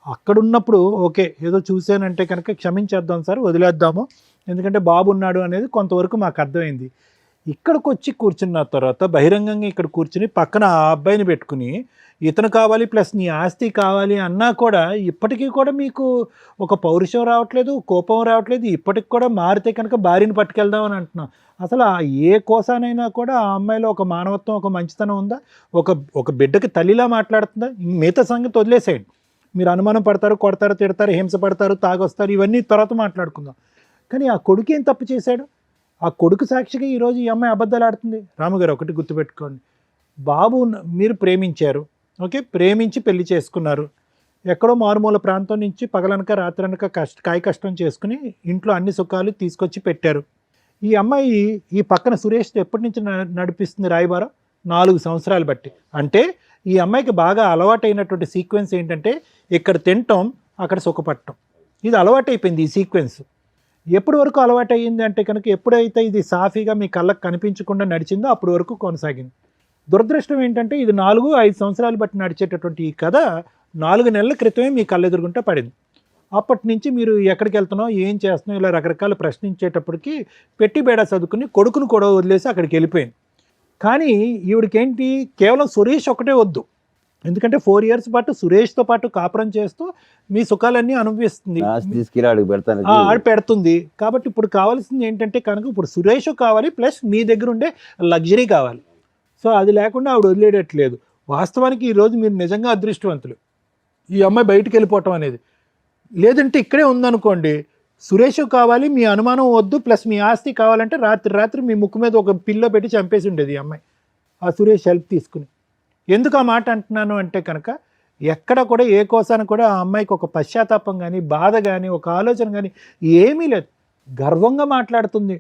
అక్కడ ఉన్నప్పుడు ఓకే, ఏదో చూశానంటే కనుక క్షమించేద్దాం సార్, వదిలేద్దాము, ఎందుకంటే బాబు ఉన్నాడు అనేది కొంతవరకు మాకు అర్థమైంది. ఇక్కడికి వచ్చి కూర్చున్న తర్వాత బహిరంగంగా ఇక్కడ కూర్చుని పక్కన ఆ అబ్బాయిని పెట్టుకుని ఇతను కావాలి ప్లస్ నీ ఆస్తి కావాలి అన్నా కూడా ఇప్పటికీ కూడా మీకు ఒక పౌరుషం రావట్లేదు, కోపం రావట్లేదు. ఇప్పటికి కూడా మారితే కనుక భార్యని పట్టుకెళ్దాం అని అంటున్నాం. అసలు ఏ కోసానైనా కూడా ఆ అమ్మాయిలో ఒక మానవత్వం, ఒక మంచితనం ఉందా? ఒక బిడ్డకి తల్లిలా మాట్లాడుతుందా? మిగతా సంగతి వదిలేసేయండి. మీరు అనుమానం పడతారు, కొడతారు, తిడతారు, హింస పడతారు, తాగొస్తారు, ఇవన్నీ తర్వాత మాట్లాడుకుందాం. కానీ ఆ కొడుకు ఏం తప్పు చేశాడు? ఆ కొడుకు సాక్షిగా ఈరోజు ఈ అమ్మాయి అబద్ధాలు ఆడుతుంది. రాముగారు ఒకటి గుర్తుపెట్టుకోండి, బాబు మీరు ప్రేమించారు, ఓకే, ప్రేమించి పెళ్లి చేసుకున్నారు. ఎక్కడో మారుమూల ప్రాంతం నుంచి పగలనక రాత్రనక కాయ కష్టం చేసుకుని ఇంట్లో అన్ని సుఖాలు తీసుకొచ్చి పెట్టారు. ఈ అమ్మాయి ఈ పక్కన సురేష్ ఎప్పటి నుంచి నడిపిస్తుంది రాయబారం? 4 సంవత్సరాలు బట్టి. అంటే ఈ అమ్మాయికి బాగా అలవాటైనటువంటి సీక్వెన్స్ ఏంటంటే ఇక్కడ తినటం, అక్కడ సుఖపడటం. ఇది అలవాటైపోయింది ఈ సీక్వెన్స్. ఎప్పటి వరకు అలవాటు అయ్యింది అంటే కనుక ఎప్పుడైతే ఇది సాఫీగా మీ కళ్ళకు కనిపించకుండా నడిచిందో అప్పటి వరకు కొనసాగింది. దురదృష్టం ఏంటంటే ఇది 4-5 సంవత్సరాలు బట్టి నడిచేటటువంటి ఈ కథ 4 నెలల క్రితమే మీ కళ్ళెదురుగుంటే పడింది. అప్పటి నుంచి మీరు ఎక్కడికి వెళ్తున్నావు, ఏం చేస్తున్నావు, ఇలా రకరకాల ప్రశ్నించేటప్పటికి పెట్టి బేడా చదువుకుని కొడుకును కూడా వదిలేసి అక్కడికి వెళ్ళిపోయింది. కానీ ఈవిడికేంటి, కేవలం సురేష్ ఒకటే వద్దు. ఎందుకంటే 4 years పాటు సురేష్తో పాటు కాపురం చేస్తూ మీ సుఖాలన్నీ అనుభవిస్తుంది, తీసుకెళ్ళి ఆడికి పెడతాను. ఆడు పెడుతుంది. కాబట్టి ఇప్పుడు కావాల్సింది ఏంటంటే కనుక ఇప్పుడు సురేష్ కావాలి ప్లస్ మీ దగ్గర ఉండే లగ్జరీ కావాలి. సో అది లేకుండా ఆవిడ వదిలేయట్లేదు. వాస్తవానికి ఈరోజు మీరు నిజంగా అదృష్టవంతులు, ఈ అమ్మాయి బయటికి వెళ్ళిపోవటం అనేది. లేదంటే ఇక్కడే ఉందనుకోండి, సురేష్ కావాలి, మీ అనుమానం వద్దు, ప్లస్ మీ ఆస్తి కావాలంటే రాత్రి మీ ముక్కు మీద ఒక పిల్లో పెట్టి చంపేసి ఉండేది ఈ అమ్మాయి, ఆ సురేష్ హెల్ప్ తీసుకుని. ఎందుకు ఆ మాట అంటున్నాను అంటే కనుక ఎక్కడ కూడా ఏ కోసాన కూడా ఆ అమ్మాయికి ఒక పశ్చాత్తాపం కానీ, బాధ కానీ, ఒక ఆలోచన కానీ ఏమీ లేదు. గర్వంగా మాట్లాడుతుంది.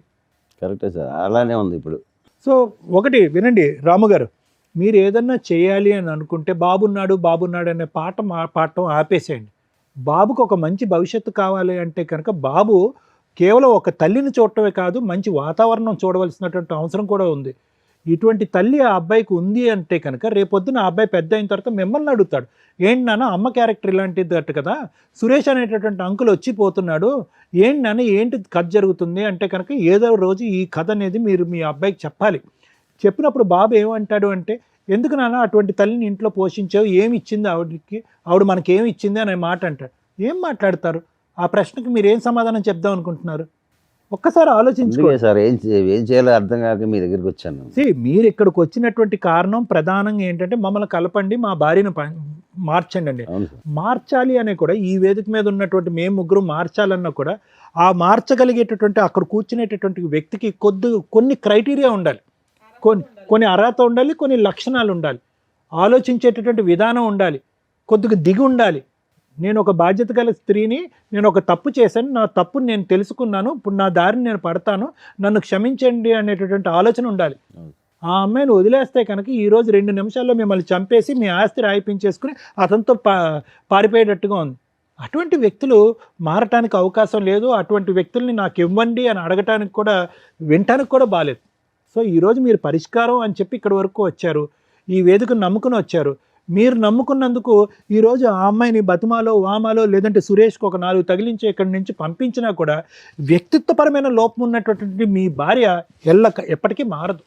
కరెక్టే సార్, అలానే ఉంది ఇప్పుడు. సో ఒకటి వినండి రాము గారు, మీరు ఏదన్నా చేయాలి అని అనుకుంటే బాబున్నాడు అనే పాఠం ఆపేసేయండి. బాబుకు ఒక మంచి భవిష్యత్తు కావాలి అంటే కనుక బాబు కేవలం ఒక తల్లిని చూడటమే కాదు, మంచి వాతావరణం చూడవలసినటువంటి అవసరం కూడా ఉంది. ఇటువంటి తల్లి ఆ అబ్బాయికి ఉంది అంటే కనుక రేపొద్దున ఆ అబ్బాయి పెద్ద అయిన తర్వాత మిమ్మల్ని అడుగుతాడు, ఏంటి నాన్న అమ్మ క్యారెక్టర్ ఇలాంటిది అట్టు కదా, సురేష్ అనేటటువంటి అంకుల్ వచ్చిపోతున్నాడు, ఏంటి నాన్న ఏంటి కథ జరుగుతుంది అంటే కనుక ఏదో రోజు ఈ కథ అనేది మీరు మీ అబ్బాయికి చెప్పాలి. చెప్పినప్పుడు బాబు ఏమంటాడు అంటే, ఎందుకు నాన్న అటువంటి తల్లిని ఇంట్లో పోషించావు, ఏమి ఇచ్చింది ఆవిడకి, ఆవిడ మనకేమి ఇచ్చింది అనే మాట అంటాడు. ఏం మాట్లాడతారు? ఆ ప్రశ్నకి మీరు ఏం సమాధానం చెప్దాం అనుకుంటున్నారు? ఒక్కసారి ఆలోచించుకోండి సార్. ఏం చేయాలో అర్థం కాక మీ దగ్గరికి వచ్చాను. మీరు ఇక్కడికి వచ్చినటువంటి కారణం ప్రధానంగా ఏంటంటే మమ్మల్ని కలపండి, మా భార్యను మార్చండి అండి. మార్చాలి అనే కూడా ఈ వేదిక మీద ఉన్నటువంటి మేము ముగ్గురు మార్చాలన్నా కూడా ఆ మార్చగలిగేటటువంటి అక్కడ కూర్చునేటటువంటి వ్యక్తికి కొన్ని క్రైటీరియా ఉండాలి, కొన్ని అర్హత ఉండాలి, కొన్ని లక్షణాలు ఉండాలి, ఆలోచించేటటువంటి విధానం ఉండాలి, కొద్దిగా దిగి ఉండాలి. నేను ఒక బాధ్యత గల స్త్రీని, నేను ఒక తప్పు చేశాను, నా తప్పుని నేను తెలుసుకున్నాను, ఇప్పుడు నా దారిని నేను పడతాను, నన్ను క్షమించండి అనేటటువంటి ఆలోచన ఉండాలి. ఆ అమ్మాయిని వదిలేస్తే కనుక ఈరోజు 2 నిమిషాల్లో మిమ్మల్ని చంపేసి మీ ఆస్తి రాయిపించేసుకుని అతనితో పారిపోయేటట్టుగా ఉంది. అటువంటి వ్యక్తులు మారటానికి అవకాశం లేదు. అటువంటి వ్యక్తుల్ని నాకు ఇవ్వండి అని అడగటానికి కూడా వినటానికి కూడా బాలేదు. సో ఈరోజు మీరు పరిష్కారం అని చెప్పి ఇక్కడి వరకు వచ్చారు, ఈ వేదికను నమ్ముకుని వచ్చారు. మీరు నమ్ముకున్నందుకు ఈరోజు ఆ అమ్మాయిని బతుమాలో వామాలో లేదంటే సురేష్కి ఒక 4 తగిలించి ఇక్కడి నుంచి పంపించినా కూడా వ్యక్తిత్వపరమైన లోపం ఉన్నటువంటి మీ భార్య ఎప్పటికీ మారదు.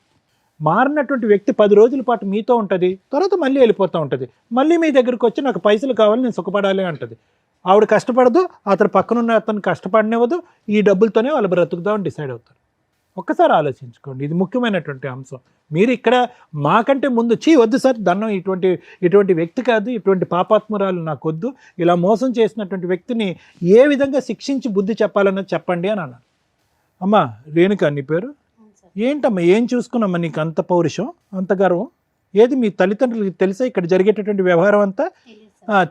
మారినటువంటి వ్యక్తి 10 రోజుల పాటు మీతో ఉంటుంది, తర్వాత మళ్ళీ వెళ్ళిపోతూ ఉంటుంది. మళ్ళీ మీ దగ్గరికి వచ్చి నాకు పైసలు కావాలి, నేను సుఖపడాలి అంటుంది. ఆవిడ కష్టపడదు, అతను పక్కనున్న అతను కష్టపడనివ్వదు, ఈ డబ్బులతోనే వాళ్ళు బ్రతుకుదామని డిసైడ్ అవుతారు. ఒక్కసారి ఆలోచించుకోండి, ఇది ముఖ్యమైనటువంటి అంశం. మీరు ఇక్కడ మాకంటే ముందు వద్దు సార్ దండం, ఇటువంటి వ్యక్తి కాదు, ఇటువంటి పాపాత్మురాలు నాకు వద్దు, ఇలా మోసం చేసినటువంటి వ్యక్తిని ఏ విధంగా శిక్షించి బుద్ధి చెప్పాలన్నది చెప్పండి అని అన్నారు. అమ్మా రేణుక నీ పేరు ఏంటమ్మా, ఏం చూసుకున్నామ్మా నీకు అంత పౌరుషం, అంత గర్వం? ఏది మీ తల్లిదండ్రులకి తెలుసా ఇక్కడ జరిగేటటువంటి వ్యవహారం అంతా?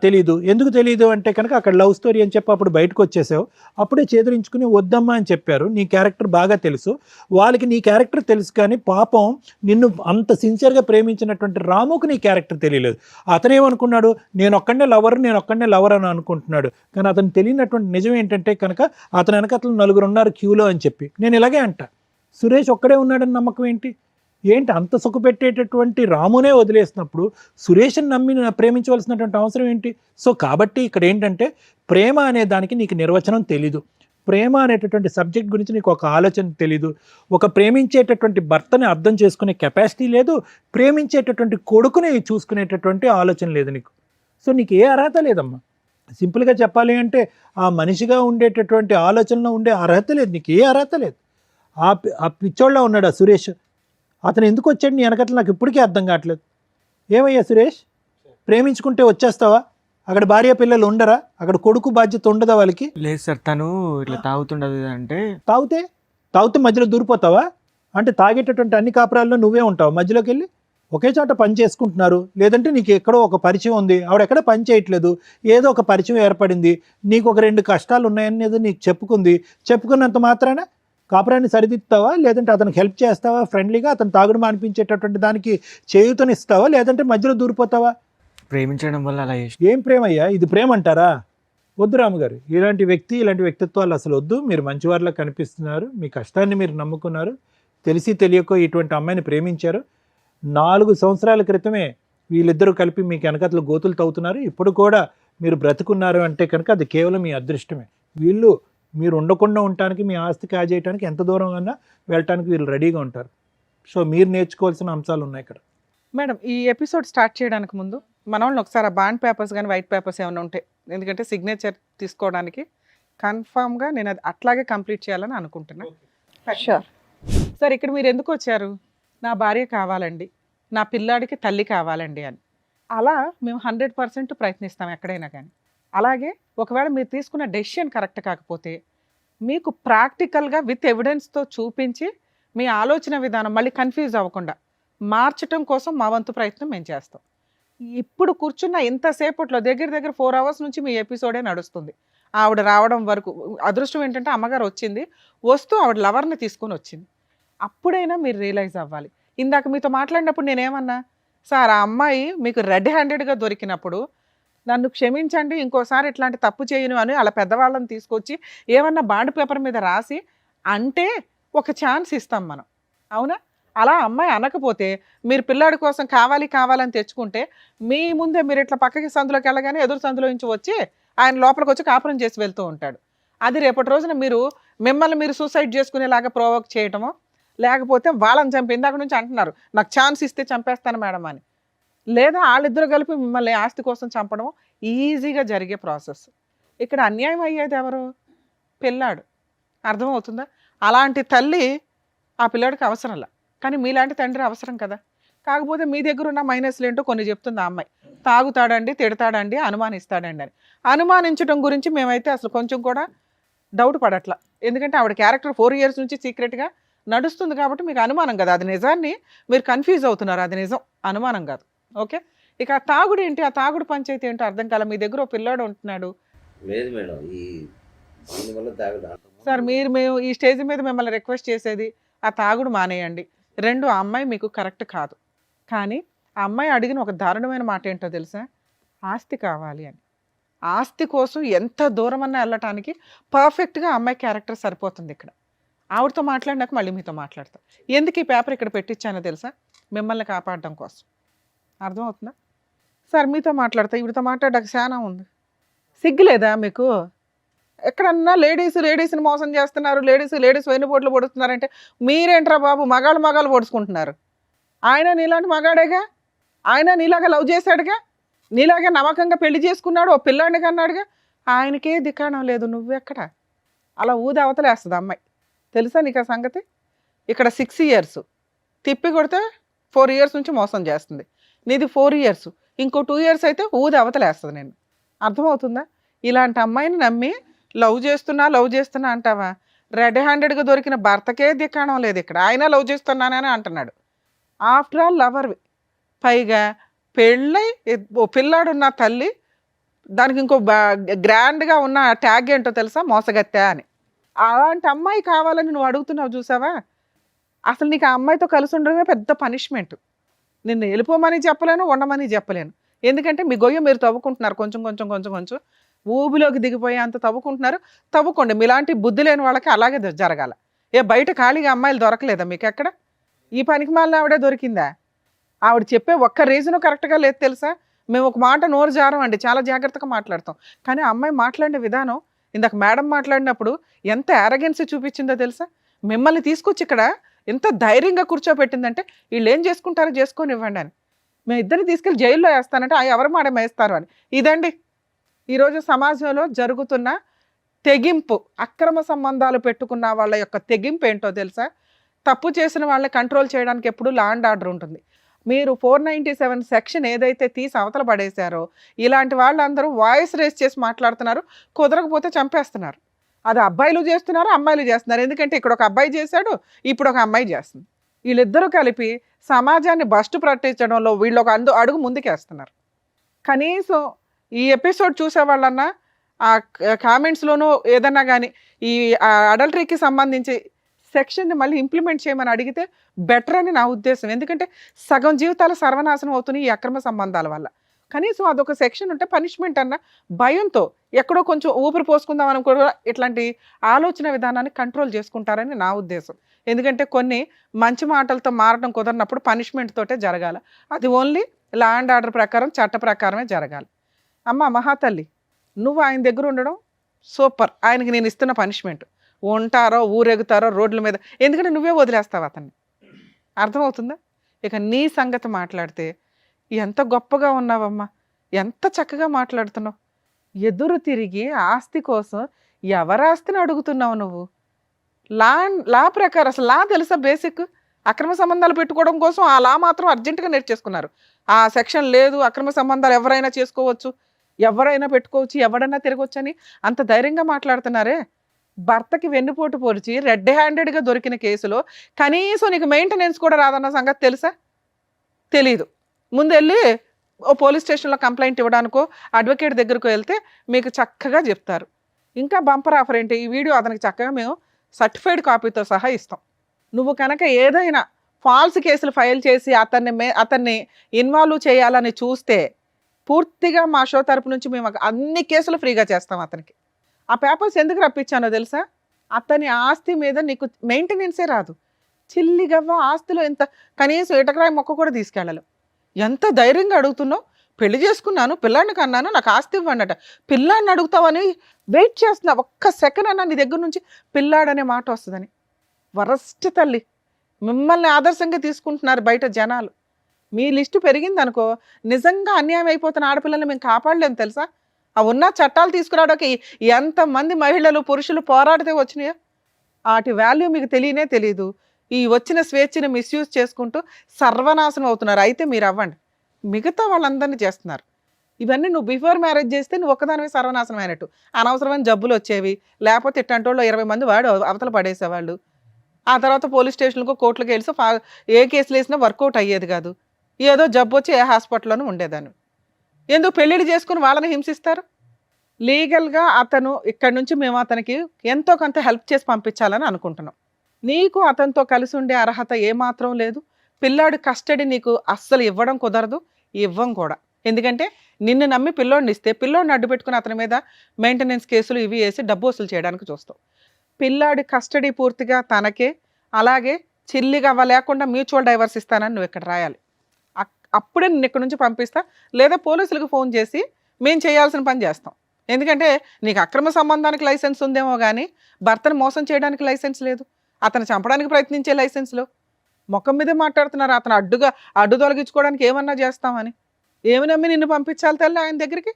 తెలీదు. ఎందుకు తెలీదు అంటే కనుక అక్కడ లవ్ స్టోరీ అని చెప్పి అప్పుడు బయటకు వచ్చేసావు, అప్పుడే చేదరించుకుని వద్దమ్మా అని చెప్పారు. నీ క్యారెక్టర్ బాగా తెలుసు, వాళ్ళకి నీ క్యారెక్టర్ తెలుసు, కానీ పాపం నిన్ను అంత సిన్సియర్గా ప్రేమించినటువంటి రాముకు నీ క్యారెక్టర్ తెలియలేదు. అతను ఏమనుకున్నాడు, నేను ఒక్కడే లవర్ అని అనుకుంటున్నాడు. కానీ అతను తెలియనటువంటి నిజం ఏంటంటే కనుక అతను వెనకతలు 4 ఉన్నారు క్యూలో అని చెప్పి. నేను ఇలాగే అంట, సురేష్ ఒక్కడే ఉన్నాడని నమ్మకం ఏంటి అంత సుఖపెట్టేటటువంటి రామునే వదిలేసినప్పుడు సురేష్ని నమ్మి ప్రేమించవలసినటువంటి అవసరం ఏంటి? సో కాబట్టి ఇక్కడ ఏంటంటే ప్రేమ అనే దానికి నీకు నిర్వచనం తెలీదు, ప్రేమ అనేటటువంటి సబ్జెక్ట్ గురించి నీకు ఒక ఆలోచన తెలీదు, ఒక ప్రేమించేటటువంటి భర్తని అర్థం చేసుకునే కెపాసిటీ లేదు, ప్రేమించేటటువంటి కొడుకుని చూసుకునేటటువంటి ఆలోచన లేదు నీకు. సో నీకు ఏ అర్హత లేదమ్మా. సింపుల్గా చెప్పాలి అంటే ఆ మనిషిగా ఉండేటటువంటి ఆలోచనలో ఉండే అర్హత లేదు, నీకు ఏ అర్హత లేదు. ఆ పిచ్చోళ్ళ ఉన్నాడు ఆ సురేష్, అతను ఎందుకు వచ్చాడు నీ వెనకట్ల నాకు ఇప్పటికీ అర్థం కావట్లేదు. ఏమయ్యా సురేష్, ప్రేమించుకుంటే వచ్చేస్తావా? అక్కడ భార్య పిల్లలు ఉండరా? అక్కడ కొడుకు బాధ్యత ఉండదా వాళ్ళకి? లేదు సార్, తను ఇట్లా తాగుతుండదు అంటే. తాగితే మధ్యలో దూరిపోతావా? అంటే తాగేటటువంటి అన్ని కాపురాల్లో నువ్వే ఉంటావు, మధ్యలోకి వెళ్ళి ఒకే చోట పని చేసుకుంటున్నారు. లేదంటే నీకు ఎక్కడో ఒక పరిచయం ఉంది, ఆవిడ ఎక్కడ పని చేయట్లేదు, ఏదో ఒక పరిచయం ఏర్పడింది, నీకు ఒక 2 కష్టాలు ఉన్నాయనేది నీకు చెప్పుకున్నంత మాత్రాన కాపురాన్ని సరిదిద్దుతావా? లేదంటే అతనికి హెల్ప్ చేస్తావా? ఫ్రెండ్లీగా అతను తాగుడు మానిపించేటటువంటి దానికి చేయూతనిస్తావా? లేదంటే మధ్యలో దూరిపోతావా? ప్రేమించడం వల్ల అలా చేసి. ఏం ప్రేమ అయ్యా, ఇది ప్రేమ అంటారా? వద్దు రాముగారు, ఇలాంటి వ్యక్తిత్వాలు అసలు వద్దు. మీరు మంచివారిలా కనిపిస్తున్నారు, మీ కష్టాన్ని మీరు నమ్ముకున్నారు, తెలిసి తెలియకో ఇటువంటి అమ్మాయిని ప్రేమించారు. 4 సంవత్సరాల క్రితమే వీళ్ళిద్దరూ కలిపి మీకు వెనకతలు గోతులు తవ్వుతున్నారు. ఇప్పుడు కూడా మీరు బ్రతుకున్నారు అంటే కనుక అది కేవలం మీ అదృష్టమే. మీరు ఉండకుండా ఉండటానికి, మీ ఆస్తి కాజేయడానికి ఎంత దూరం అన్నా వెళ్ళటానికి వీళ్ళు రెడీగా ఉంటారు. సో మీరు నేర్చుకోవాల్సిన అంశాలు ఉన్నాయి ఇక్కడ. మేడం, ఈ ఎపిసోడ్ స్టార్ట్ చేయడానికి ముందు మన వాళ్ళని ఒకసారి ఆ బాండ్ పేపర్స్ కానీ వైట్ పేపర్స్ ఏమైనా ఉంటాయి, ఎందుకంటే సిగ్నేచర్ తీసుకోవడానికి కన్ఫామ్గా నేను అది అట్లాగే కంప్లీట్ చేయాలని అనుకుంటున్నా. షూర్. సార్, ఇక్కడ మీరు ఎందుకు వచ్చారు? నా భార్య కావాలండి, నా పిల్లాడికి తల్లి కావాలండి అని. అలా మేము 100% ప్రయత్నిస్తాం ఎక్కడైనా కానీ. అలాగే ఒకవేళ మీరు తీసుకున్న డెసిషన్ కరెక్ట్ కాకపోతే మీకు ప్రాక్టికల్గా విత్ ఎవిడెన్స్తో చూపించి మీ ఆలోచన విధానం మళ్ళీ కన్ఫ్యూజ్ అవ్వకుండా మార్చటం కోసం మా వంతు ప్రయత్నం మేము చేస్తాం. ఇప్పుడు కూర్చున్న ఇంతసేపట్లో దగ్గర 4 hours నుంచి మీ ఎపిసోడే నడుస్తుంది. ఆవిడ రావడం వరకు అదృష్టం ఏంటంటే అమ్మగారు వచ్చింది, వస్తూ ఆవిడ లవర్ని తీసుకొని వచ్చింది. అప్పుడైనా మీరు రియలైజ్ అవ్వాలి. ఇందాక మీతో మాట్లాడినప్పుడు నేనేమన్నా, సార్ ఆ అమ్మాయి మీకు రెడ్ హ్యాండెడ్గా దొరికినప్పుడు నన్ను క్షమించండి, ఇంకోసారి ఇట్లాంటి తప్పు చేయను అని అలా పెద్దవాళ్ళని తీసుకొచ్చి ఏమన్నా బాండ్ పేపర్ మీద రాసి అంటే ఒక ఛాన్స్ ఇస్తాం మనం, అవునా? అలా అమ్మాయి అనకపోతే మీరు పిల్లాడి కోసం కావాలని తెచ్చుకుంటే మీ ముందే మీరు ఇట్లా పక్కకి సందులోకి వెళ్ళగానే ఎదురు సందులో నుంచి వచ్చి ఆయన లోపలికి వచ్చి కాపురం చేసి వెళ్తూ ఉంటాడు. అది రేపటి రోజున మిమ్మల్ని మీరు సూసైడ్ చేసుకునేలాగా ప్రొవోక్ చేయటమో, లేకపోతే వాళ్ళని చంపి ఇందాక నుంచి అంటున్నారు నాకు ఛాన్స్ ఇస్తే చంపేస్తాను మేడం అని, లేదా వాళ్ళిద్దరు కలిపి మిమ్మల్ని ఆస్తి కోసం చంపడం ఈజీగా జరిగే ప్రాసెస్. ఇక్కడ అన్యాయం అయ్యేది ఎవరు? పిల్లాడు. అర్థమవుతుందా? అలాంటి తల్లి ఆ పిల్లాడికి అవసరంలా, కానీ మీలాంటి తండ్రి అవసరం కదా. కాకపోతే మీ దగ్గర ఉన్న మైనస్లు ఏంటో కొన్ని చెప్తుంది ఆ అమ్మాయి. తాగుతాడండి, తిడతాడండి, అనుమానిస్తాడండి అని. అనుమానించడం గురించి మేమైతే అసలు కొంచెం కూడా డౌట్ పడట్లా, ఎందుకంటే ఆవిడ క్యారెక్టర్ 4 years నుంచి సీక్రెట్గా నడుస్తుంది కాబట్టి మీకు అనుమానం కదా. అది నిజాన్ని మీరు కన్ఫ్యూజ్ అవుతున్నారు, అది నిజం, అనుమానం కాదు. ఓకే, ఇక ఆ తాగుడు ఏంటి, ఆ తాగుడు పంచాయతీ ఏంటో అర్థం కాల. మీ దగ్గర ఓ పిల్లాడు ఉంటున్నాడు. లేదు మేడం, దీనివల్ల తాగుడు. సార్ మేము ఈ స్టేజ్ మీద మిమ్మల్ని రిక్వెస్ట్ చేసేది ఆ తాగుడు మానేయండి. రెండు, ఆ అమ్మాయి మీకు కరెక్ట్ కాదు. కానీ ఆ అమ్మాయి అడిగిన ఒక దారుణమైన మాట ఏంటో తెలుసా? ఆస్తి కావాలి అని. ఆస్తి కోసం ఎంత దూరమన్నా వెళ్ళటానికి పర్ఫెక్ట్గా అమ్మాయి క్యారెక్టర్ సరిపోతుంది ఇక్కడ. ఆవిడతో మాట్లాడినాక మళ్ళీ మీతో మాట్లాడతా. ఎందుకు ఈ పేపర్ ఇక్కడ పెట్టించానో తెలుసా? మిమ్మల్ని కాపాడడం కోసం. అర్థమవుతుందా? సార్ మీతో మాట్లాడతా, ఈవిడతో మాట్లాడడానికి చాలా ఉంది. సిగ్గులేదా మీకు? ఎక్కడన్నా లేడీస్ని మోసం చేస్తున్నారు, లేడీస్ వెన్నుపోట్లు పొడుస్తున్నారంటే మీరేంట్రా బాబు మగాళ్ళు పొడుచుకుంటున్నారు? ఆయన నీలాంటి మగాడేగా, ఆయన నీలాగా లవ్ చేశాడుగా, నీలాగా నమ్మకంగా పెళ్లి చేసుకున్నాడు, ఓ పిల్లాడిని కన్నాడుగా. ఆయనకే దిక్కాణం లేదు, నువ్వెక్కడ? అలా ఊది అవతలేస్తుంది అమ్మాయి. తెలుసా నీకు ఆ సంగతి? ఇక్కడ 6 years తిప్పి కొడితే 4 years నుంచి మోసం చేస్తుంది. నీది 4 years, ఇంకో 2 years అయితే ఊది అవతలేస్తుంది. నేను అర్థమవుతుందా? ఇలాంటి అమ్మాయిని నమ్మి లవ్ చేస్తున్నా అంటావా? రెడ్ హ్యాండెడ్గా దొరికిన భర్తకే దిక్కాణం లేదు ఇక్కడ. ఆయన లవ్ చేస్తున్నానని అంటున్నాడు. ఆఫ్టర్ ఆల్ లవర్వి. పైగా పెళ్ళై ఓ పిల్లాడున్న తల్లి, దానికి ఇంకో గ్రాండ్గా ఉన్న ట్యాగ్ ఏంటో తెలుసా? మోసగత్తె అని. అలాంటి అమ్మాయి కావాలని నువ్వు అడుగుతున్నావు చూసావా? అసలు నీకు ఆ అమ్మాయితో కలిసి ఉండడమే పెద్ద పనిష్మెంట్. నిన్ను వెళ్ళిపోమని చెప్పలేను, ఉండమని చెప్పలేను. ఎందుకంటే మీ గొయ్య మీరు తవ్వుకుంటున్నారు, కొంచెం ఊబిలోకి దిగిపోయి అంత తవ్వుకుంటున్నారు. తవ్వుకోండి. మీలాంటి బుద్ధి లేని వాళ్ళకి అలాగే జరగాల. బయట ఖాళీగా అమ్మాయిలు దొరకలేదా మీకు ఎక్కడ? ఈ పనికి మాలిన ఆవిడే దొరికిందా? ఆవిడ చెప్పే ఒక్క రీజను కరెక్ట్గా లేదు తెలుసా? మేము ఒక మాట నోరు జారం అండి, చాలా జాగ్రత్తగా మాట్లాడతాం. కానీ ఆ అమ్మాయి మాట్లాడిన విధానం, ఇందాక మేడం మాట్లాడినప్పుడు ఎంత యారగెన్సీ చూపించిందో తెలుసా? మిమ్మల్ని తీసుకొచ్చి ఇక్కడ ఎంత ధైర్యంగా కూర్చోబెట్టిందంటే వీళ్ళు ఏం చేసుకుంటారో చేసుకొని ఇవ్వండి అని. మేము ఇద్దరిని తీసుకెళ్ళి జైల్లో వేస్తానంటే ఎవరు మేడం వేస్తారు అని. ఇదండి ఈరోజు సమాజంలో జరుగుతున్న తెగింపు. అక్రమ సంబంధాలు పెట్టుకున్న వాళ్ళ యొక్క తెగింపు ఏంటో తెలుసా? తప్పు చేసిన వాళ్ళని కంట్రోల్ చేయడానికి ఎప్పుడు లా అండ్ ఆర్డర్ ఉంటుంది. మీరు 497 సెక్షన్ ఏదైతే తీసి అవతల పడేశారో, ఇలాంటి వాళ్ళందరూ వాయిస్ రేస్ చేసి మాట్లాడుతున్నారు. కుదరకపోతే చంపేస్తున్నారు. అది అబ్బాయిలు చేస్తున్నారు, అమ్మాయిలు చేస్తున్నారు. ఎందుకంటే ఇక్కడ ఒక అబ్బాయి చేశాడు, ఇప్పుడు ఒక అమ్మాయి చేస్తుంది. వీళ్ళిద్దరూ కలిపి సమాజాన్ని బస్టు పట్టించడంలో వీళ్ళు ఒక అడుగు ముందుకేస్తున్నారు. కనీసం ఈ ఎపిసోడ్ చూసే వాళ్ళన్నా ఆ కామెంట్స్లోనూ ఏదన్నా కానీ ఈ అడల్టరీకి సంబంధించి సెక్షన్ని మళ్ళీ ఇంప్లిమెంట్ చేయమని అడిగితే బెటర్ అని నా ఉద్దేశం. ఎందుకంటే సగం జీవితాలు సర్వనాశనం అవుతున్నాయి ఈ అక్రమ సంబంధాల వల్ల. కనీసం అదొక సెక్షన్ ఉంటే పనిష్మెంట్ అన్న భయంతో ఎక్కడో కొంచెం ఊపిరి పోసుకుందాం అని కూడా ఇట్లాంటి ఆలోచన విధానాన్ని కంట్రోల్ చేసుకుంటారని నా ఉద్దేశం. ఎందుకంటే కొన్ని మంచి మాటలతో మారడం కుదరినప్పుడు పనిష్మెంట్ తోటే జరగాలి. అది ఓన్లీ లా అండ్ ఆర్డర్ ప్రకారం, చట్ట ప్రకారమే జరగాలి. అమ్మ మహాతల్లి, నువ్వు ఆయన దగ్గర ఉండడం సూపర్. ఆయనకి నేను ఇస్తున్న పనిష్మెంట్. ఉంటారో ఊరెగుతారో రోడ్ల మీద, ఎందుకంటే నువ్వే వదిలేస్తావు అతన్ని. అర్థమవుతుందా? ఇక నీ సంగతి మాట్లాడితే ఎంత గొప్పగా ఉన్నావమ్మా, ఎంత చక్కగా మాట్లాడుతున్నావు. ఎదురు తిరిగి ఆస్తి కోసం ఎవరి ఆస్తిని అడుగుతున్నావు నువ్వు? లా ప్రకారం అసలు లా తెలుసా? బేసిక్ అక్రమ సంబంధాలు పెట్టుకోవడం కోసం ఆ లా మాత్రం అర్జెంటుగా నేర్చేసుకున్నారు. ఆ సెక్షన్ లేదు, అక్రమ సంబంధాలు ఎవరైనా చేసుకోవచ్చు, ఎవరైనా పెట్టుకోవచ్చు, ఎవరైనా తిరగవచ్చు అని అంత ధైర్యంగా మాట్లాడుతున్నారే. భర్తకి వెన్నుపోటు పొడిచి రెడ్ హ్యాండెడ్గా దొరికిన కేసులో కనీసం నీకు మెయింటెనెన్స్ కూడా రాదన్న సంగతి తెలుసా? తెలీదు. ముందు వెళ్ళి ఓ పోలీస్ స్టేషన్లో కంప్లైంట్ ఇవ్వడానికో అడ్వకేట్ దగ్గరకు వెళ్తే మీకు చక్కగా చెప్తారు. ఇంకా బంపర్ ఆఫర్ ఏంటి, ఈ వీడియో అతనికి చక్కగా మేము సర్టిఫైడ్ కాపీతో సహా ఇస్తాం. నువ్వు కనుక ఏదైనా ఫాల్స్ కేసులు ఫైల్ చేసి అతన్ని ఇన్వాల్వ్ చేయాలని చూస్తే పూర్తిగా మా షో తరపు నుంచి మేము అన్ని కేసులు ఫ్రీగా చేస్తాం అతనికి. ఆ పేపర్స్ ఎందుకు రప్పించానో తెలుసా? అతని ఆస్తి మీద నీకు మెయింటెనెన్సే రాదు. చిల్లిగవ్వ ఆస్తిలో ఎంత కనీసం ఇటకరాయి మొక్క కూడా తీసుకెళ్ళలేవు. ఎంత ధైర్యంగా అడుగుతున్నావు? పెళ్లి చేసుకున్నాను, పిల్లాడిని కన్నాను, నాకు ఆస్తి ఇవ్వండి అట. పిల్లాడిని అడుగుతావని వెయిట్ చేస్తున్నా. ఒక్క సెకండ్ అన్నా నీ దగ్గర నుంచి పిల్లాడనే మాట వస్తుందని. వరస్ట్ తల్లి, మిమ్మల్ని ఆదర్శంగా తీసుకుంటున్నారు బయట జనాలు. మీ లిస్టు పెరిగింది అనుకో, నిజంగా అన్యాయం అయిపోతున్న ఆడపిల్లల్ని మేము కాపాడలేము తెలుసా? ఆ ఉన్న చట్టాలు తీసుకురావడానికి ఎంతమంది మహిళలు పురుషులు పోరాడితే వచ్చినాయో వాటి వాల్యూ మీకు తెలియనే తెలీదు. ఈ వచ్చిన స్వేచ్ఛని మిస్యూజ్ చేసుకుంటూ సర్వనాశనం అవుతున్నారు. అయితే మీరు అవ్వండి, మిగతా వాళ్ళందరినీ చేస్తున్నారు. ఇవన్నీ నువ్వు బిఫోర్ మ్యారేజ్ చేస్తే నువ్వు ఒక్కదానివే సర్వనాశనం అయినట్టు. అనవసరమైన జబ్బులు వచ్చేవి, లేకపోతే ఇట్లాంటి వాళ్ళు 20 మంది వాడు అవతల పడేసేవాళ్ళు. ఆ తర్వాత పోలీస్ స్టేషన్లకు కోర్టులకు వెళ్ళి ఏ కేసులు వేసినా వర్కౌట్ అయ్యేది కాదు. ఏదో జబ్బు వచ్చి ఏ హాస్పిటల్లోనూ ఉండేదాన్ని. ఎందుకు పెళ్ళిళ్ళు చేసుకుని వాళ్ళని హింసిస్తారు? లీగల్గా అతను ఇక్కడి నుంచి మేము అతనికి ఎంతో కొంత హెల్ప్ చేసి పంపించాలని అనుకుంటున్నాం. నీకు అతనితో కలిసి ఉండే అర్హత ఏమాత్రం లేదు. పిల్లాడి కస్టడీ నీకు అస్సలు ఇవ్వడం కుదరదు, ఇవ్వం కూడా. ఎందుకంటే నిన్ను నమ్మి పిల్లోడిని ఇస్తే పిల్లోడిని అడ్డు పెట్టుకుని అతని మీద మెయింటెనెన్స్ కేసులు ఇవి వేసి డబ్బు వసూలు చేయడానికి చూస్తావు. పిల్లాడి కస్టడీ పూర్తిగా తనకే, అలాగే చిల్లిగా లేకుండా మ్యూచువల్ డైవర్స్ ఇస్తానని నువ్వు ఇక్కడ రాయాలి. అప్పుడే నిన్ను ఇక్కడ నుంచి పంపిస్తా, లేదా పోలీసులకు ఫోన్ చేసి మేము చేయాల్సిన పని చేస్తాం. ఎందుకంటే నీకు అక్రమ సంబంధానికి లైసెన్స్ ఉందేమో కానీ భర్తను మోసం చేయడానికి లైసెన్స్ లేదు, అతను చంపడానికి ప్రయత్నించే లైసెన్స్లో. ముఖం మీదే మాట్లాడుతున్నారు, అతను అడ్డు తొలగించుకోవడానికి ఏమన్నా చేస్తామని. ఏమి నమ్మి నిన్ను పంపించాలి తల్లి ఆయన దగ్గరికి?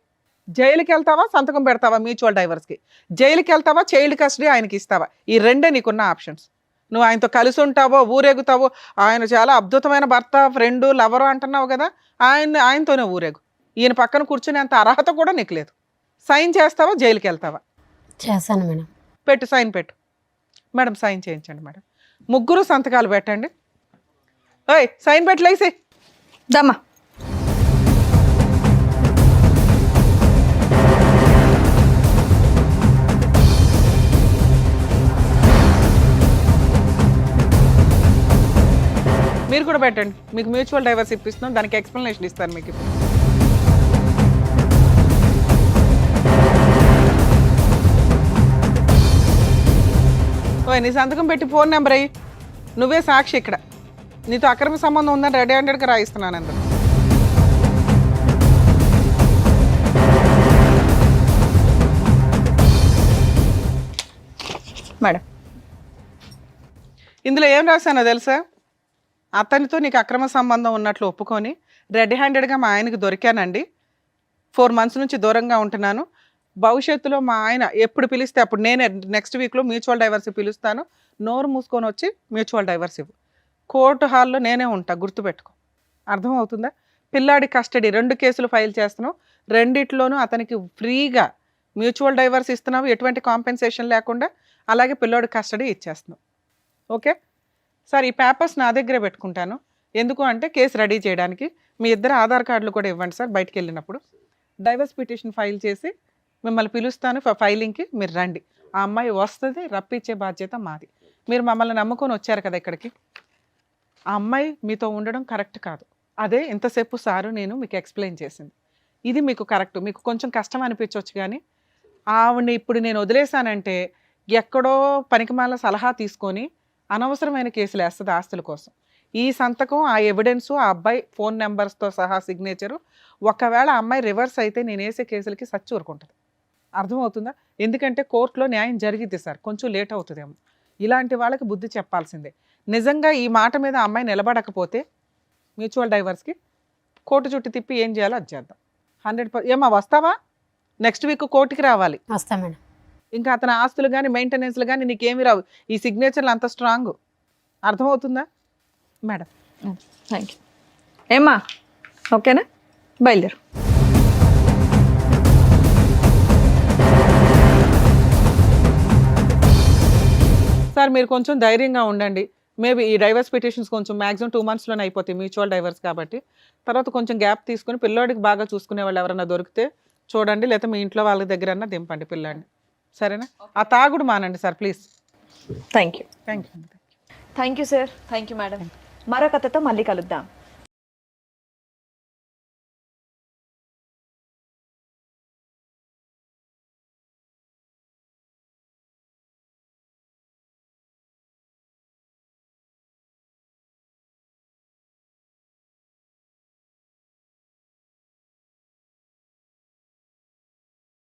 జైలుకి వెళ్తావా, సంతకం పెడతావా మ్యూచువల్ డైవర్స్కి? జైలుకి వెళ్తావా, చైల్డ్ కస్టడీ ఆయనకి ఇస్తావా? ఈ రెండే నీకున్న ఆప్షన్స్. నువ్వు ఆయనతో కలిసి ఉంటావో, ఊరేగుతావో, ఆయన చాలా అద్భుతమైన భర్త, ఫ్రెండు, లవరు అంటున్నావు కదా, ఆయనతోనే ఊరేగు. ఈయన పక్కన కూర్చునే అంత అర్హత కూడా నీకు లేదు. సైన్ చేస్తావా, జైలుకి వెళ్తావా? చేస్తాను మేడం. పెట్టు, సైన్ పెట్టు మేడం. సైన్ చేయించండి మేడం. ముగ్గురు సంతకాలు పెట్టండి. ఓయ్ సైన్ పెట్టలేసి దమ్మా. మీరు కూడా పెట్టండి. మీకు మ్యూచువల్ డైవర్స్ ఇప్పిస్తున్నాం, దానికి ఎక్స్ప్లెనేషన్ ఇస్తాను మీకు. ఓయ్ నీ సంతకం పెట్టి ఫోన్ నెంబర్ అయ్యి, నువ్వే సాక్షి ఇక్కడ. నీతో అక్రమ సంబంధం ఉందని రెడీ హ్యాండెడ్గా రాయిస్తున్నాను అందరూ. మేడం ఇందులో ఏం రాశానో తెలుసా? అతనితో నీకు అక్రమ సంబంధం ఉన్నట్లు ఒప్పుకొని రెడ్ హ్యాండెడ్గా మా ఆయనకి దొరికానండి, 4 months నుంచి దూరంగా ఉంటున్నాను. భవిష్యత్తులో మా ఆయన ఎప్పుడు పిలిస్తే అప్పుడు నేనే నెక్స్ట్ వీక్లో మ్యూచువల్ డైవర్స్ పిలుస్తాను. నోరు మూసుకొని వచ్చి మ్యూచువల్ డైవర్స్ ఇవ్వు. కోర్టు హాల్లో నేనే ఉంటా, గుర్తుపెట్టుకో. అర్థమవుతుందా? పిల్లాడి కస్టడీ 2 కేసులు ఫైల్ చేస్తున్నావు, రెండిట్లోనూ అతనికి ఫ్రీగా మ్యూచువల్ డైవర్స్ ఇస్తున్నావు, ఎటువంటి కాంపెన్సేషన్ లేకుండా. అలాగే పిల్లాడి కస్టడీ ఇచ్చేస్తున్నావు. ఓకే సార్, ఈ పేపర్స్ నా దగ్గరే పెట్టుకుంటాను. ఎందుకు అంటే కేసు రెడీ చేయడానికి. మీ ఇద్దరు ఆధార్ కార్డులు కూడా ఇవ్వండి సార్. బయటికి వెళ్ళినప్పుడు డైవర్స్ పిటిషన్ ఫైల్ చేసి మిమ్మల్ని పిలుస్తాను ఫైలింగ్కి, మీరు రండి. ఆ అమ్మాయి వస్తుంది, రప్పించే బాధ్యత మాది. మీరు మమ్మల్ని నమ్ముకొని వచ్చారు కదా ఇక్కడికి. ఆ అమ్మాయి మీతో ఉండడం కరెక్ట్ కాదు. అదే ఇంతసేపు సారు నేను మీకు ఎక్స్ప్లెయిన్ చేసింది. ఇది మీకు కరెక్ట్. మీకు కొంచెం కష్టం అనిపించవచ్చు, కానీ ఆవిడని ఇప్పుడు నేను వదిలేశానంటే ఎక్కడో పనికిమాల సలహా తీసుకొని అనవసరమైన కేసులు వేస్తుంది ఆస్తుల కోసం. ఈ సంతకం, ఆ ఎవిడెన్సు, ఆ అబ్బాయి ఫోన్ నెంబర్స్తో సహా సిగ్నేచరు, ఒకవేళ ఆ అమ్మాయి రివర్స్ అయితే నేను వేసే కేసులకి సచ్చి ఊరుకుంటుంది. అర్థమవుతుందా? ఎందుకంటే కోర్టులో న్యాయం జరిగిద్ది సార్, కొంచెం లేట్ అవుతుందేమో. ఇలాంటి వాళ్ళకి బుద్ధి చెప్పాల్సిందే. నిజంగా ఈ మాట మీద ఆ అమ్మాయి నిలబడకపోతే మ్యూచువల్ డైవర్స్కి కోర్టు చుట్టూ తిప్పి ఏం చేయాలో అది చేద్దాం. 100%. ఏమా వస్తావా? నెక్స్ట్ వీక్ కోర్టుకి రావాలి. వస్తా మేడం. ఇంకా అతని ఆస్తులు కానీ మెయింటెనెన్స్లు కానీ నీకేమి రావు. ఈ సిగ్నేచర్లు అంత స్ట్రాంగ్. అర్థమవుతుందా మేడం? Thank you. ఏమ్మా ఓకేనా? బయలుదేరు. సార్ మీరు కొంచెం ధైర్యంగా ఉండండి. మేబీ ఈ డైవర్స్ పిటిషన్స్ కొంచెం మ్యాక్సిమం 2 monthsలోనే అయిపోతాయి, మ్యూచువల్ డైవర్స్ కాబట్టి. తర్వాత కొంచెం గ్యాప్ తీసుకుని పిల్లోడికి బాగా చూసుకునే వాళ్ళు ఎవరైనా దొరికితే చూడండి, లేకపోతే మీ ఇంట్లో వాళ్ళ దగ్గర దింపండి పిల్లాడిని. సరేనా? ఆ తాగుడు మానండి sir please. Thank you. Thank you. Thank you sir. Thank you madam. మరో కథతో మళ్ళీ కలుద్దాం.